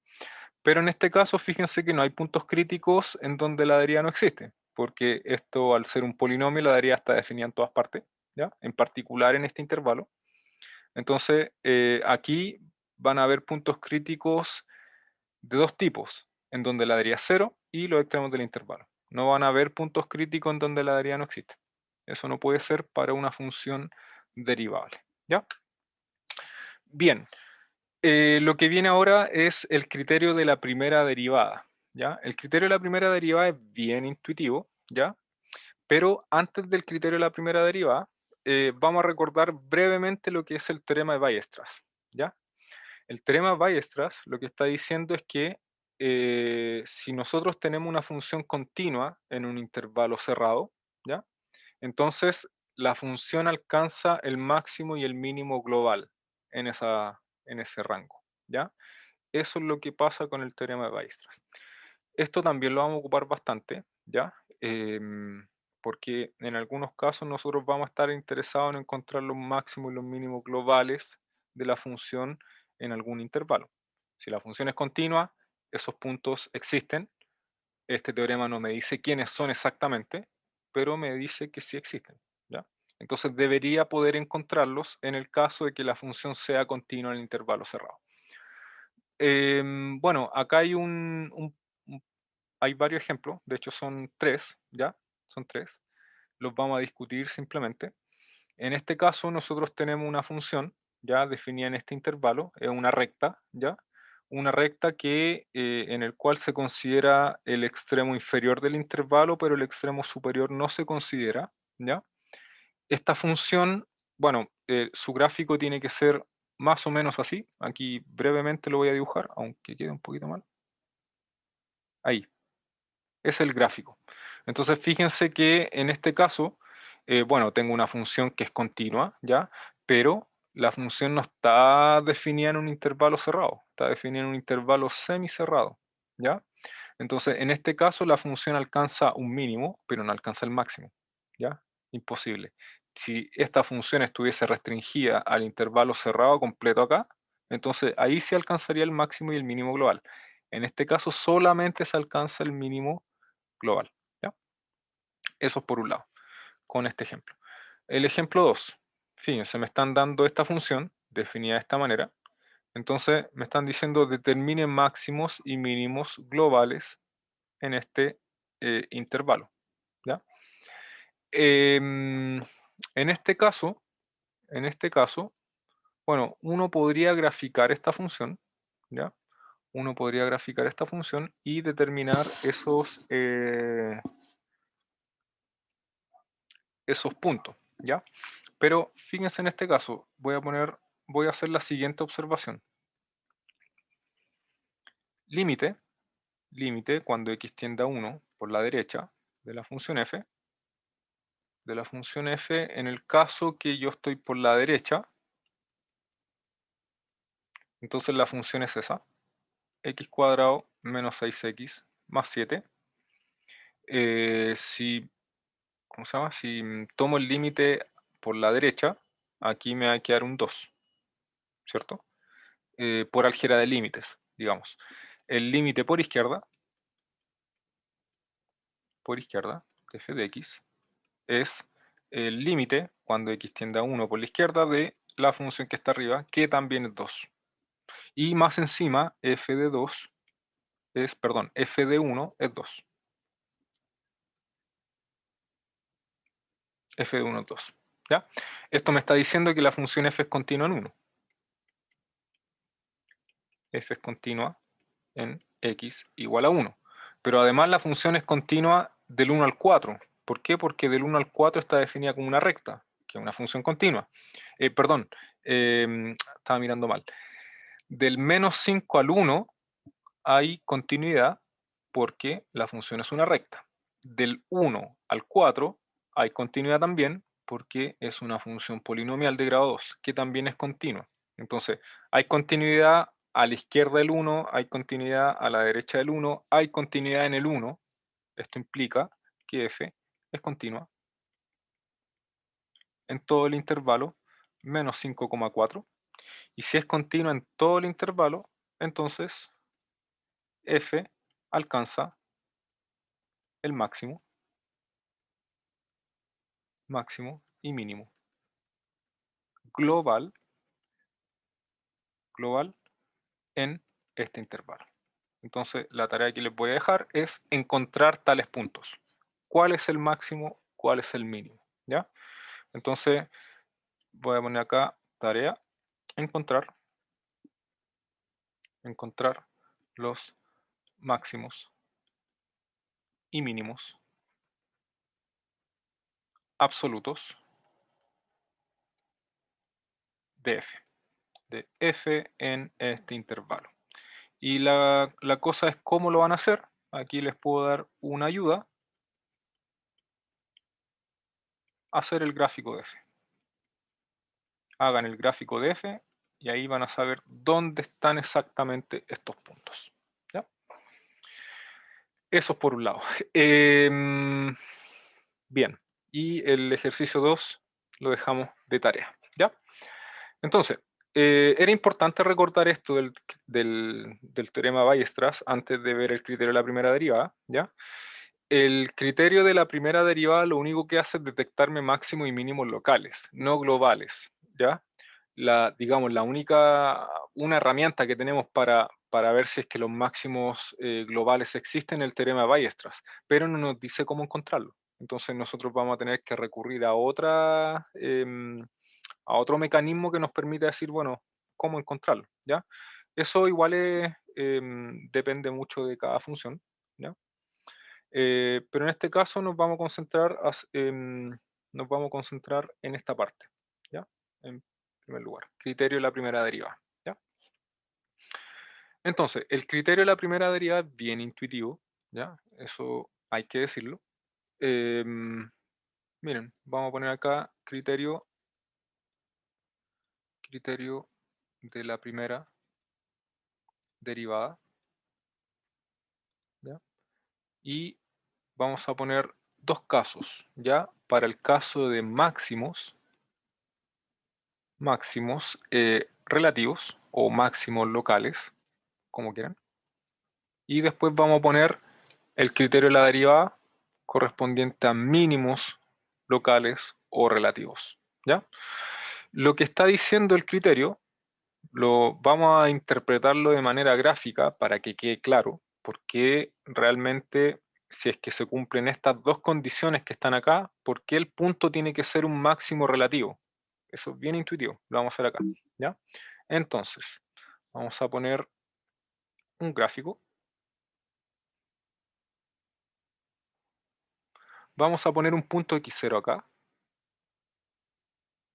Pero en este caso, fíjense que no hay puntos críticos en donde la derivada no existe, porque esto, al ser un polinomio, la derivada está definida en todas partes, ¿ya? En particular en este intervalo. Entonces, aquí van a haber puntos críticos de dos tipos, en donde la daría 0 y los extremos del intervalo. No van a haber puntos críticos en donde la daría no existe. Eso no puede ser para una función derivable, ¿ya? Bien, lo que viene ahora es el criterio de la primera derivada, ¿ya? El criterio de la primera derivada es bien intuitivo, ¿ya? Pero antes del criterio de la primera derivada, vamos a recordar brevemente lo que es el teorema de Weierstrass, ¿ya? El teorema de Weierstrass lo que está diciendo es que si nosotros tenemos una función continua en un intervalo cerrado, ¿ya? Entonces la función alcanza el máximo y el mínimo global en ese rango, ¿ya? Eso es lo que pasa con el teorema de Weierstrass. Esto también lo vamos a ocupar bastante, ¿ya? Porque en algunos casos nosotros vamos a estar interesados en encontrar los máximos y los mínimos globales de la función en algún intervalo. Si la función es continua, esos puntos existen. Este teorema no me dice quiénes son exactamente, pero me dice que sí existen, ¿ya? Entonces debería poder encontrarlos en el caso de que la función sea continua en el intervalo cerrado. Bueno, acá hay hay varios ejemplos, de hecho son tres, ¿ya? Son tres. Los vamos a discutir simplemente. En este caso nosotros tenemos una función, ya definida en este intervalo, es una recta, ¿ya? Una recta en el cual se considera el extremo inferior del intervalo, pero el extremo superior no se considera, ¿ya? Esta función, bueno, su gráfico tiene que ser más o menos así. Aquí brevemente lo voy a dibujar, aunque quede un poquito mal. Ahí, es el gráfico. Entonces fíjense que en este caso, bueno, tengo una función que es continua, ¿ya? Pero la función no está definida en un intervalo cerrado, está definida en un intervalo semicerrado, ¿ya? Entonces, en este caso la función alcanza un mínimo, pero no alcanza el máximo, ¿ya? Imposible. Si esta función estuviese restringida al intervalo cerrado completo acá, entonces ahí sí alcanzaría el máximo y el mínimo global. En este caso solamente se alcanza el mínimo global, ¿ya? Eso es por un lado, con este ejemplo. El ejemplo 2, fíjense, me están dando esta función definida de esta manera. Entonces me están diciendo determine máximos y mínimos globales en este intervalo, ¿ya? En en este caso, bueno, uno podría graficar esta función, ¿ya? Uno podría graficar esta función y determinar esos puntos, ¿ya? Pero fíjense en este caso, voy a hacer la siguiente observación. Límite, límite cuando x tiende a 1 por la derecha de la función f, en el caso que yo estoy por la derecha, entonces la función es esa, x cuadrado menos 6x más 7. Si, ¿cómo se llama? Si tomo el límite por la derecha, aquí me va a quedar un 2, ¿cierto? Por álgebra de límites, digamos. El límite por izquierda, de f de x, es el límite, cuando x tiende a 1 por la izquierda, de la función que está arriba, que también es 2. Y más encima, f de 2 perdón, f de 1 es 2. F de 1 es 2. ¿Ya? Esto me está diciendo que la función f es continua en 1. F es continua en x igual a 1. Pero además la función es continua del 1 al 4. ¿Por qué? Porque del 1 al 4 está definida como una recta, que es una función continua. Perdón, estaba mirando mal. Del menos 5 al 1 hay continuidad porque la función es una recta. Del 1 al 4 hay continuidad también porque es una función polinomial de grado 2, que también es continua. Entonces, hay continuidad a la izquierda del 1, hay continuidad a la derecha del 1, hay continuidad en el 1. Esto implica que f es continua en todo el intervalo menos 5,4. Y si es continua en todo el intervalo, entonces f alcanza el máximo y mínimo. global en este intervalo. Entonces, la tarea que les voy a dejar es encontrar tales puntos. ¿Cuál es el máximo? ¿Cuál es el mínimo? ¿Ya? Entonces, voy a poner acá tarea, encontrar los máximos y mínimos absolutos de f en este intervalo. Y la cosa es cómo lo van a hacer. Aquí les puedo dar una ayuda. Hacer el gráfico de f. Hagan el gráfico de f y ahí van a saber dónde están exactamente estos puntos. ¿Ya? Eso es por un lado. Bien, y el ejercicio 2 lo dejamos de tarea. ¿Ya? Entonces, era importante recordar esto del teorema Weierstrass antes de ver el criterio de la primera derivada. ¿Ya? El criterio de la primera derivada lo único que hace es detectarme máximos y mínimos locales, no globales, ¿ya? Digamos, una herramienta que tenemos para ver si es que los máximos globales existen es el teorema de Weierstrass, pero no nos dice cómo encontrarlo. Entonces nosotros vamos a tener que recurrir a otro mecanismo que nos permita decir, bueno, cómo encontrarlo, ¿ya? Eso igual depende mucho de cada función, ¿ya? Pero en este caso nos vamos a concentrar en esta parte, ¿ya? En primer lugar, criterio de la primera derivada, ¿ya? Entonces, el criterio de la primera derivada es bien intuitivo, ¿ya? Eso hay que decirlo. Miren, vamos a poner acá criterio de la primera derivada, ¿ya? Y vamos a poner dos casos, ¿ya? Para el caso de máximos relativos o máximos locales, como quieran. Y después vamos a poner el criterio de la derivada correspondiente a mínimos locales o relativos, ¿ya? Lo que está diciendo el criterio lo vamos a interpretarlo de manera gráfica para que quede claro por qué realmente, si es que se cumplen estas dos condiciones que están acá, por qué el punto tiene que ser un máximo relativo. Eso es bien intuitivo, lo vamos a hacer acá, ¿ya? Entonces, vamos a poner un gráfico. Vamos a poner un punto x0 acá.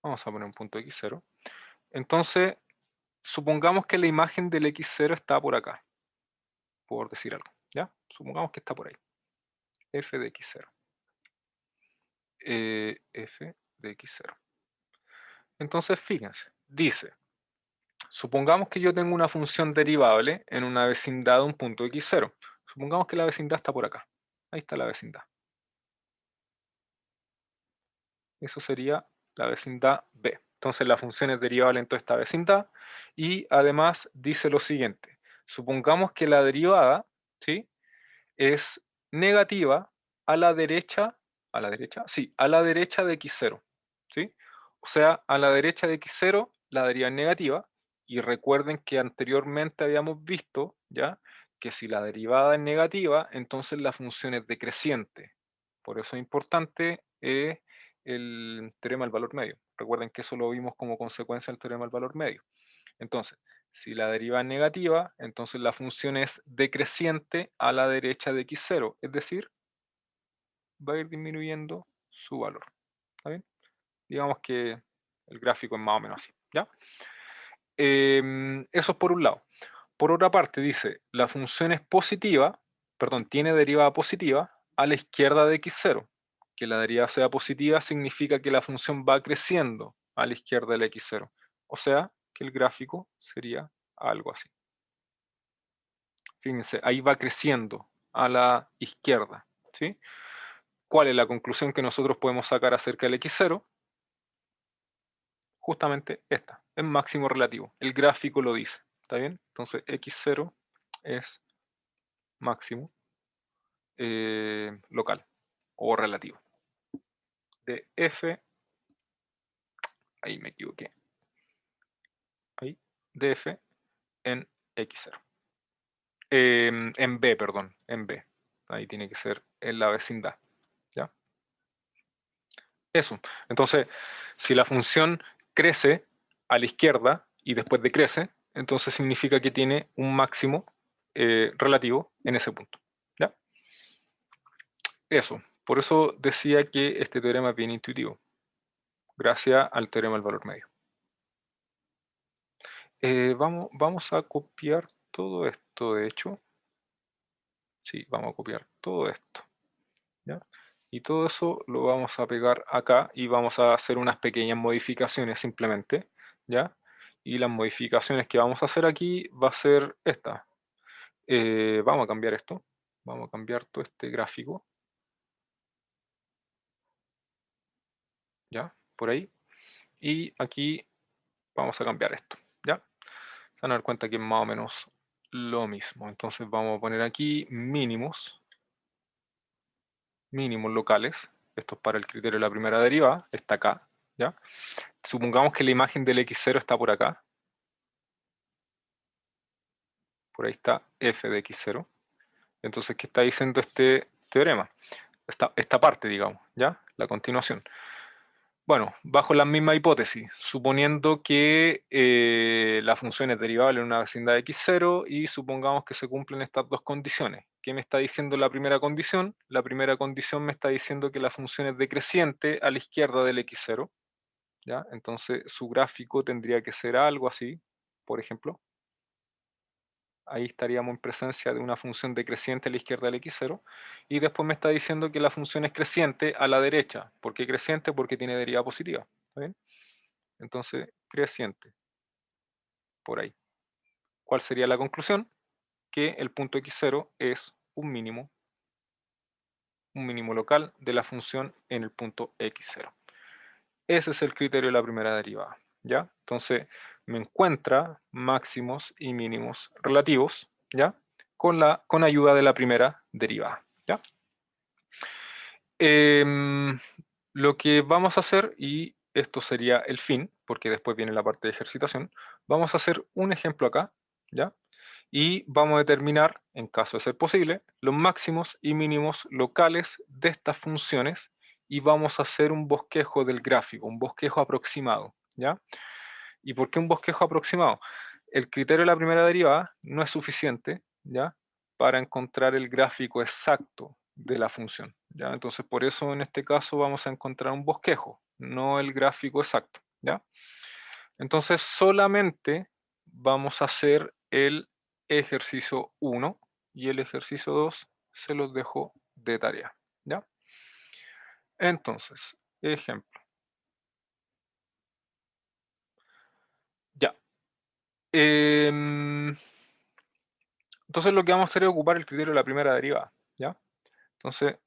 Vamos a poner un punto x0. Entonces, supongamos que la imagen del x0 está por acá, por decir algo, ¿ya? Supongamos que está por ahí. F de x0. F de x0. Entonces, fíjense, dice, supongamos que yo tengo una función derivable en una vecindad de un punto x0. Supongamos que la vecindad está por acá. Ahí está la vecindad. Eso sería la vecindad B. Entonces la función es derivable en toda esta vecindad y además dice lo siguiente. Supongamos que la derivada, ¿sí?, es negativa a la derecha, sí, a la derecha de x0, ¿sí? O sea, a la derecha de x0 la derivada es negativa y recuerden que anteriormente habíamos visto, ¿ya?, que si la derivada es negativa, entonces la función es decreciente. Por eso es importante el teorema del valor medio. Recuerden que eso lo vimos como consecuencia del teorema del valor medio. Entonces, si la derivada es negativa, entonces la función es decreciente a la derecha de x0, es decir, va a ir disminuyendo su valor. ¿Está bien? Digamos que el gráfico es más o menos así, ¿ya? Eso es por un lado. Por otra parte, dice, la función es positiva, perdón, tiene derivada positiva a la izquierda de x0. Que la derivada sea positiva significa que la función va creciendo a la izquierda del x0. O sea, que el gráfico sería algo así. Fíjense, ahí va creciendo a la izquierda, ¿sí? ¿Cuál es la conclusión que nosotros podemos sacar acerca del x0? Justamente esta, es máximo relativo. El gráfico lo dice, ¿está bien? Entonces x0 es máximo local o relativo de f, ahí me equivoqué, de f en x0. En b, perdón, en b. Ahí tiene que ser en la vecindad. ¿Ya? Eso. Entonces, si la función crece a la izquierda y después decrece, entonces significa que tiene un máximo relativo en ese punto. ¿Ya? Eso. Por eso decía que este teorema es bien intuitivo, gracias al teorema del valor medio. Vamos a copiar todo esto, de hecho. Sí, vamos a copiar todo esto. ¿Ya? Y todo eso lo vamos a pegar acá y vamos a hacer unas pequeñas modificaciones simplemente. ¿Ya? Y las modificaciones que vamos a hacer aquí va a ser esta. Vamos a cambiar esto. Vamos a cambiar todo este gráfico. ¿Ya? Por ahí. Y aquí vamos a cambiar esto. ¿Ya? Se van a dar cuenta que es más o menos lo mismo. Entonces vamos a poner aquí mínimos locales. Esto es para el criterio de la primera derivada. Está acá. ¿Ya? Supongamos que la imagen del x0 está por acá. Por ahí está f de x0. Entonces, ¿qué está diciendo este teorema? Esta parte, digamos, ¿ya? La continuación. Bueno, bajo la misma hipótesis, suponiendo que la función es derivable en una vecindad de x0 y supongamos que se cumplen estas dos condiciones. ¿Qué me está diciendo la primera condición? La primera condición me está diciendo que la función es decreciente a la izquierda del x0, ¿ya? Entonces, su gráfico tendría que ser algo así, por ejemplo. Ahí estaríamos en presencia de una función decreciente a la izquierda del x0, y después me está diciendo que la función es creciente a la derecha. ¿Por qué creciente? Porque tiene derivada positiva. ¿Está bien? Entonces, creciente, por ahí. ¿Cuál sería la conclusión? Que el punto x0 es un mínimo local de la función en el punto x0. Ese es el criterio de la primera derivada. ¿Ya? Entonces, me encuentra máximos y mínimos relativos, ¿ya? Con ayuda de la primera derivada. ¿Ya? Lo que vamos a hacer, y esto sería el fin, porque después viene la parte de ejercitación, vamos a hacer un ejemplo acá, ¿ya? Y vamos a determinar, en caso de ser posible, los máximos y mínimos locales de estas funciones, y vamos a hacer un bosquejo del gráfico, un bosquejo aproximado, ¿ya? ¿Y por qué un bosquejo aproximado? El criterio de la primera derivada no es suficiente, ¿ya? Para encontrar el gráfico exacto de la función, ¿ya? Entonces, por eso en este caso vamos a encontrar un bosquejo, no el gráfico exacto, ¿ya? Entonces, solamente vamos a hacer el ejercicio 1 y el ejercicio 2 se los dejo de tarea, ¿ya? Entonces, ejemplo. Ya. Entonces lo que vamos a hacer es ocupar el criterio de la primera derivada, ¿ya? Entonces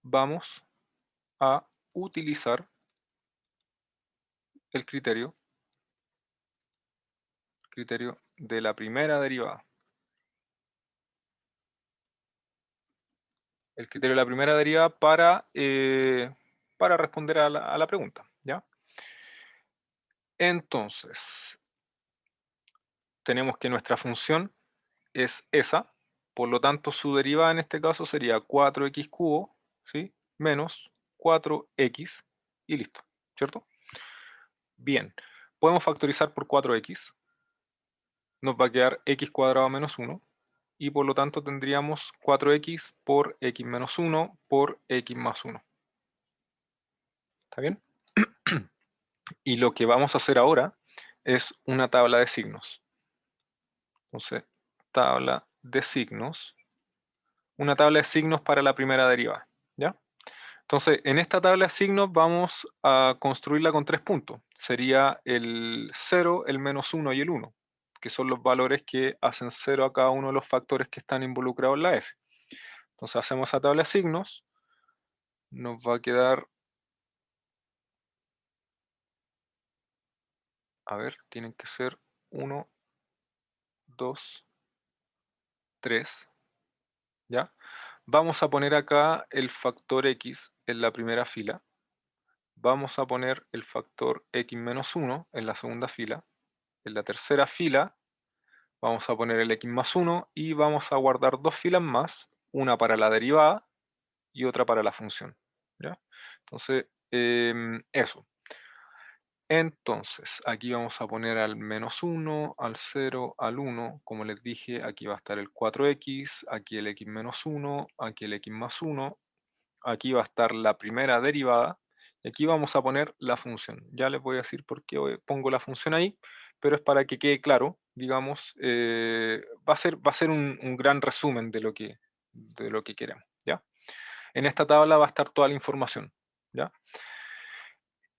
vamos a utilizar el criterio de la primera derivada. El criterio de la primera derivada para responder a la pregunta, ¿ya? Entonces, tenemos que nuestra función es esa, por lo tanto su derivada en este caso sería 4x cubo, ¿sí? Menos 4x y listo, ¿cierto? Bien, podemos factorizar por 4x, nos va a quedar x cuadrado menos 1, y por lo tanto tendríamos 4x por x menos 1 por x más 1. ¿Está bien? Y lo que vamos a hacer ahora es una tabla de signos. Entonces, tabla de signos. Una tabla de signos para la primera derivada, ¿ya? Entonces, en esta tabla de signos vamos a construirla con 3 puntos. Sería el 0, el menos 1 y el 1, que son los valores que hacen 0 a cada uno de los factores que están involucrados en la f. Entonces hacemos esa tabla de signos, nos va a quedar, a ver, tienen que ser 1, 2, 3, ¿ya? Vamos a poner acá el factor x en la primera fila, vamos a poner el factor x menos 1 en la segunda fila, en la tercera fila vamos a poner el x más 1 y vamos a guardar dos filas más, una para la derivada y otra para la función. ¿Ya? Entonces, eso. Entonces, aquí vamos a poner al menos 1, al 0, al 1. Como les dije, aquí va a estar el 4x, aquí el x menos 1, aquí el x más 1, aquí va a estar la primera derivada, y aquí vamos a poner la función. Ya les voy a decir por qué pongo la función ahí, pero es para que quede claro, digamos, va a ser un gran resumen de lo que queremos, ¿ya? En esta tabla va a estar toda la información, ¿ya?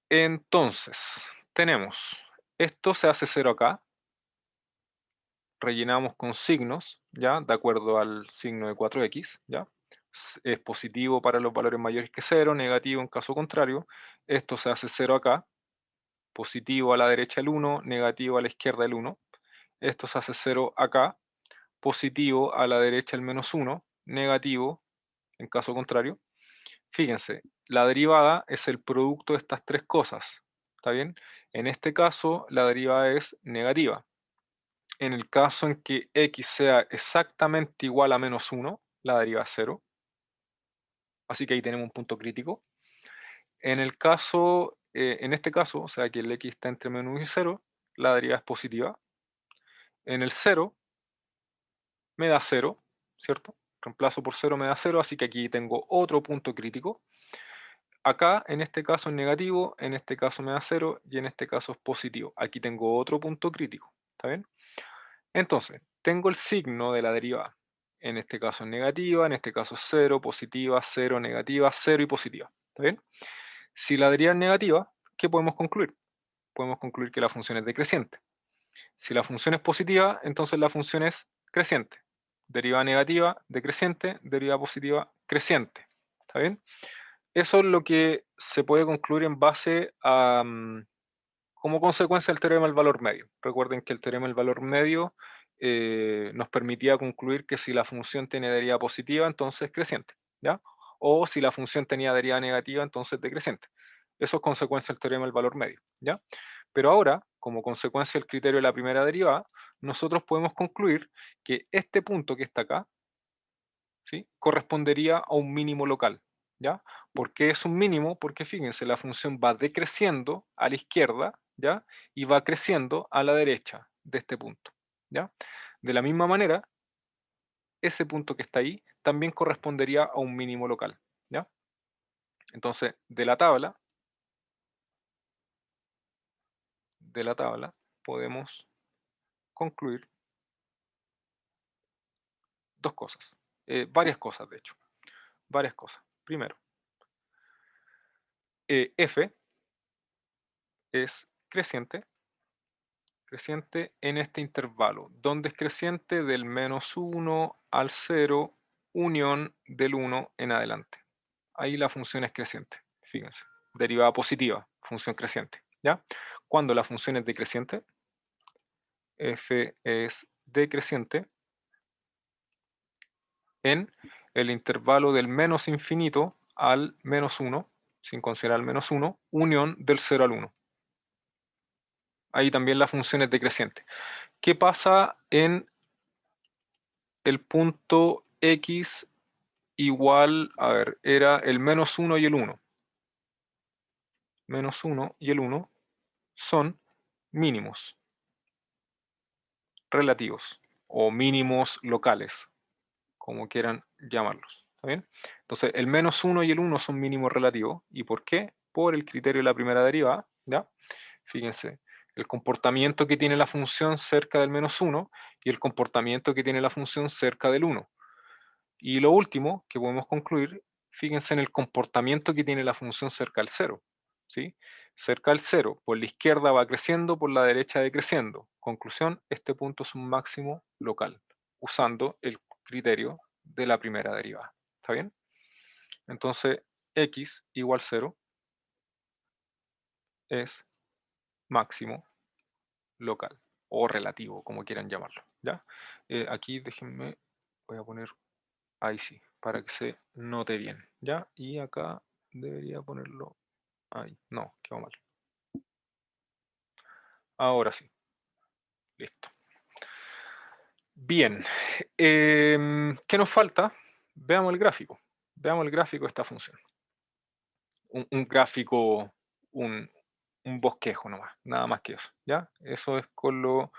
Entonces, tenemos, esto se hace 0 acá, rellenamos con signos, ¿ya? De acuerdo al signo de 4x, ¿ya? Es positivo para los valores mayores que 0, negativo en caso contrario. Esto se hace 0 acá, positivo a la derecha el 1, negativo a la izquierda el 1. Esto se hace 0 acá, positivo a la derecha el menos 1, negativo en caso contrario. Fíjense, la derivada es el producto de estas tres cosas, ¿está bien? En este caso, la derivada es negativa. En el caso en que x sea exactamente igual a menos 1, la derivada es 0. Así que ahí tenemos un punto crítico. En este caso, o sea que el x está entre menos 1 y 0, la derivada es positiva. En el 0 me da 0, ¿cierto? Reemplazo por 0 me da 0, así que aquí tengo otro punto crítico. Acá, en este caso es negativo, en este caso me da 0 y en este caso es positivo. Aquí tengo otro punto crítico, ¿está bien? Entonces, tengo el signo de la derivada. En este caso es negativa, en este caso es 0, positiva, 0, negativa, 0 y positiva. ¿Está bien? Si la derivada es negativa, ¿qué podemos concluir? Podemos concluir que la función es decreciente. Si la función es positiva, entonces la función es creciente. Derivada negativa, decreciente, derivada positiva, creciente. ¿Está bien? Eso es lo que se puede concluir en base a, como consecuencia del teorema del valor medio. Recuerden que el teorema del valor medio nos permitía concluir que si la función tiene derivada positiva, entonces es creciente, ¿ya? O si la función tenía derivada negativa, entonces es decreciente. Eso es consecuencia del teorema del valor medio, ¿ya? Pero ahora, como consecuencia del criterio de la primera derivada, nosotros podemos concluir que este punto que está acá, ¿sí?, correspondería a un mínimo local, ¿ya? ¿Por qué es un mínimo? Porque fíjense, la función va decreciendo a la izquierda, ¿ya? Y va creciendo a la derecha de este punto, ¿ya? De la misma manera, ese punto que está ahí también correspondería a un mínimo local, ¿ya? Entonces, de la tabla podemos concluir dos cosas, varias cosas de hecho, varias cosas. Primero, f es creciente en este intervalo. ¿Dónde es creciente? Del menos 1 al 0, unión del 1 en adelante. Ahí la función es creciente, fíjense. Derivada positiva, función creciente, ¿ya? Cuando la función es decreciente, f es decreciente en el intervalo del menos infinito al menos 1, sin considerar el menos 1, unión del 0 al 1. Ahí también la función es decreciente. ¿Qué pasa en el punto x igual, a ver, era el menos 1 y el 1? Menos 1 y el 1 son mínimos relativos o mínimos locales, como quieran llamarlos. ¿Está bien? Entonces, el menos 1 y el 1 son mínimos relativos. ¿Y por qué? Por el criterio de la primera derivada, ¿ya? Fíjense, el comportamiento que tiene la función cerca del menos 1 y el comportamiento que tiene la función cerca del 1. Y lo último que podemos concluir, fíjense en el comportamiento que tiene la función cerca al 0. ¿Sí? Cerca al 0, por la izquierda va creciendo, por la derecha decreciendo. Conclusión, este punto es un máximo local, usando el criterio de la primera derivada. ¿Está bien? Entonces, x igual 0 es máximo local o relativo, como quieran llamarlo. ¿Ya? Aquí déjenme, voy a poner ahí sí, para que se note bien, ¿ya? Y acá debería ponerlo ahí. No, quedó mal. Ahora sí. Listo. Bien, ¿qué nos falta? Veamos el gráfico. Veamos el gráfico de esta función. Un gráfico, un bosquejo nomás, nada más que eso, ¿ya? Eso es con lo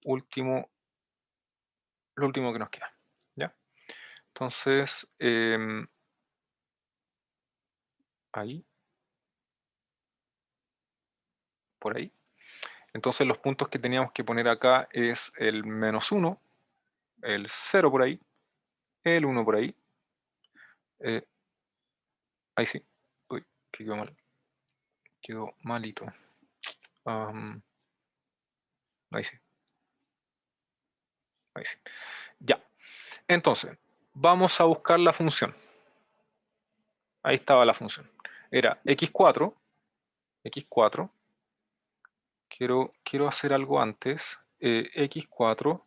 último que nos queda, ¿ya? Entonces, ahí, por ahí. Entonces los puntos que teníamos que poner acá es el -1, el 0 por ahí, el 1 por ahí, ahí sí, uy, que quedó mal, quedó malito, ahí sí, ahí sí, ya. Entonces, vamos a buscar la función. Ahí estaba la función. Era x4, quiero hacer algo antes, x4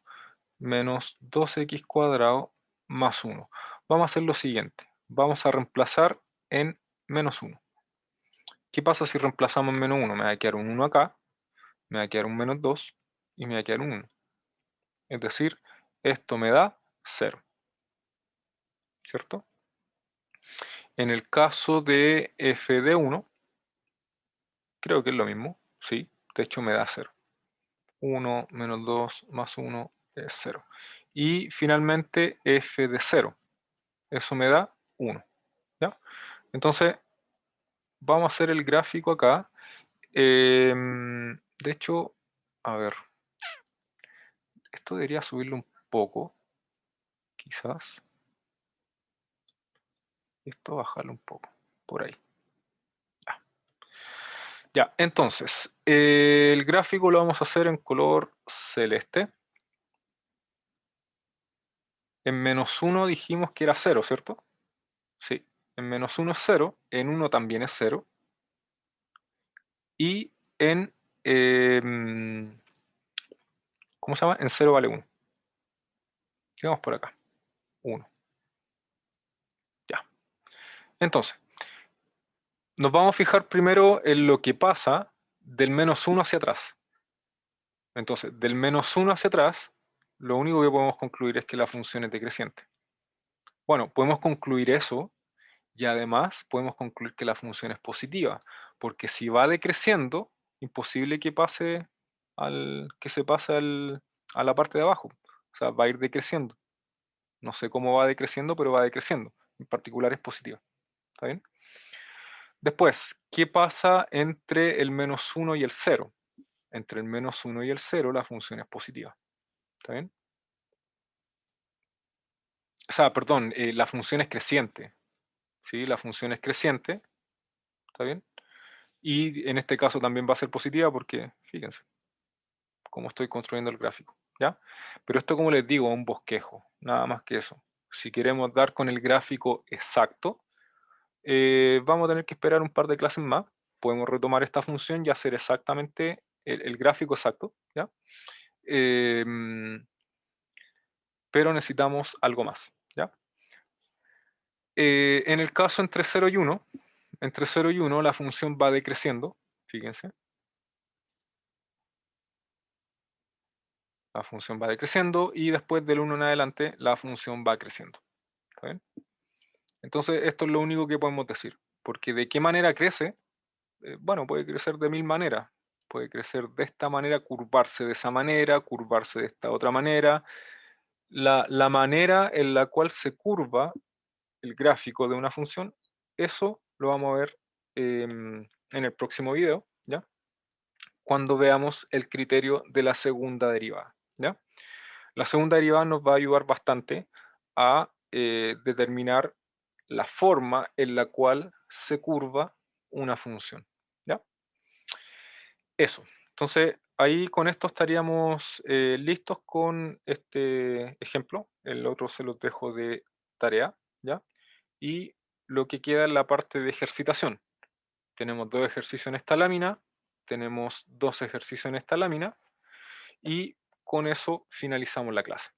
menos 2x cuadrado más 1. Vamos a hacer lo siguiente, vamos a reemplazar en -1. ¿Qué pasa si reemplazamos en -1? Me va a quedar un 1 acá, me va a quedar un -2 y me va a quedar un 1. Es decir, esto me da 0, ¿cierto? En el caso de f de 1, creo que es lo mismo, sí, de hecho me da 0. 1 menos 2 más 1 es 0. Y finalmente f de 0, eso me da 1, ¿ya? Entonces, vamos a hacer el gráfico acá. De hecho, a ver, esto debería subirlo un poco, quizás. Esto bajarlo un poco, por ahí. Ya, entonces, el gráfico lo vamos a hacer en color celeste. En -1 dijimos que era 0, ¿cierto? Sí, en -1 es 0, en 1 también es 0. Y en, ¿cómo se llama? En 0 vale 1. Digamos por acá, 1. Ya. Entonces, nos vamos a fijar primero en lo que pasa del -1 hacia atrás. Entonces, del -1 hacia atrás, lo único que podemos concluir es que la función es decreciente. Bueno, podemos concluir eso y además podemos concluir que la función es positiva, porque si va decreciendo, imposible que se pase a la parte de abajo. O sea, va a ir decreciendo. No sé cómo va decreciendo, pero va decreciendo. En particular es positiva. ¿Está bien? Después, ¿qué pasa entre el -1 y el 0? Entre el -1 y el 0 la función es positiva. ¿Está bien? O sea, perdón, la función es creciente. ¿Sí? La función es creciente. ¿Está bien? Y en este caso también va a ser positiva porque, fíjense, cómo estoy construyendo el gráfico. ¿Ya? Pero esto, como les digo, es un bosquejo. Nada más que eso. Si queremos dar con el gráfico exacto, vamos a tener que esperar un par de clases más. Podemos retomar esta función y hacer exactamente el gráfico exacto, ¿ya? Pero necesitamos algo más, ¿ya? En el caso entre 0 y 1, entre 0 y 1 la función va decreciendo, fíjense. La función va decreciendo y después del 1 en adelante la función va creciendo. ¿Está bien? Entonces esto es lo único que podemos decir, porque ¿de qué manera crece? Bueno, puede crecer de mil maneras. Puede crecer de esta manera, curvarse de esa manera, curvarse de esta otra manera. La manera en la cual se curva el gráfico de una función, eso lo vamos a ver en el próximo video, ¿ya? Cuando veamos el criterio de la segunda derivada, ¿ya? La segunda derivada nos va a ayudar bastante a determinar la forma en la cual se curva una función, ¿ya? Eso. Entonces, ahí con esto estaríamos listos con este ejemplo. El otro se los dejo de tarea, ¿ya? Y lo que queda en la parte de ejercitación. Tenemos 2 ejercicios en esta lámina, tenemos 2 ejercicios en esta lámina, y con eso finalizamos la clase.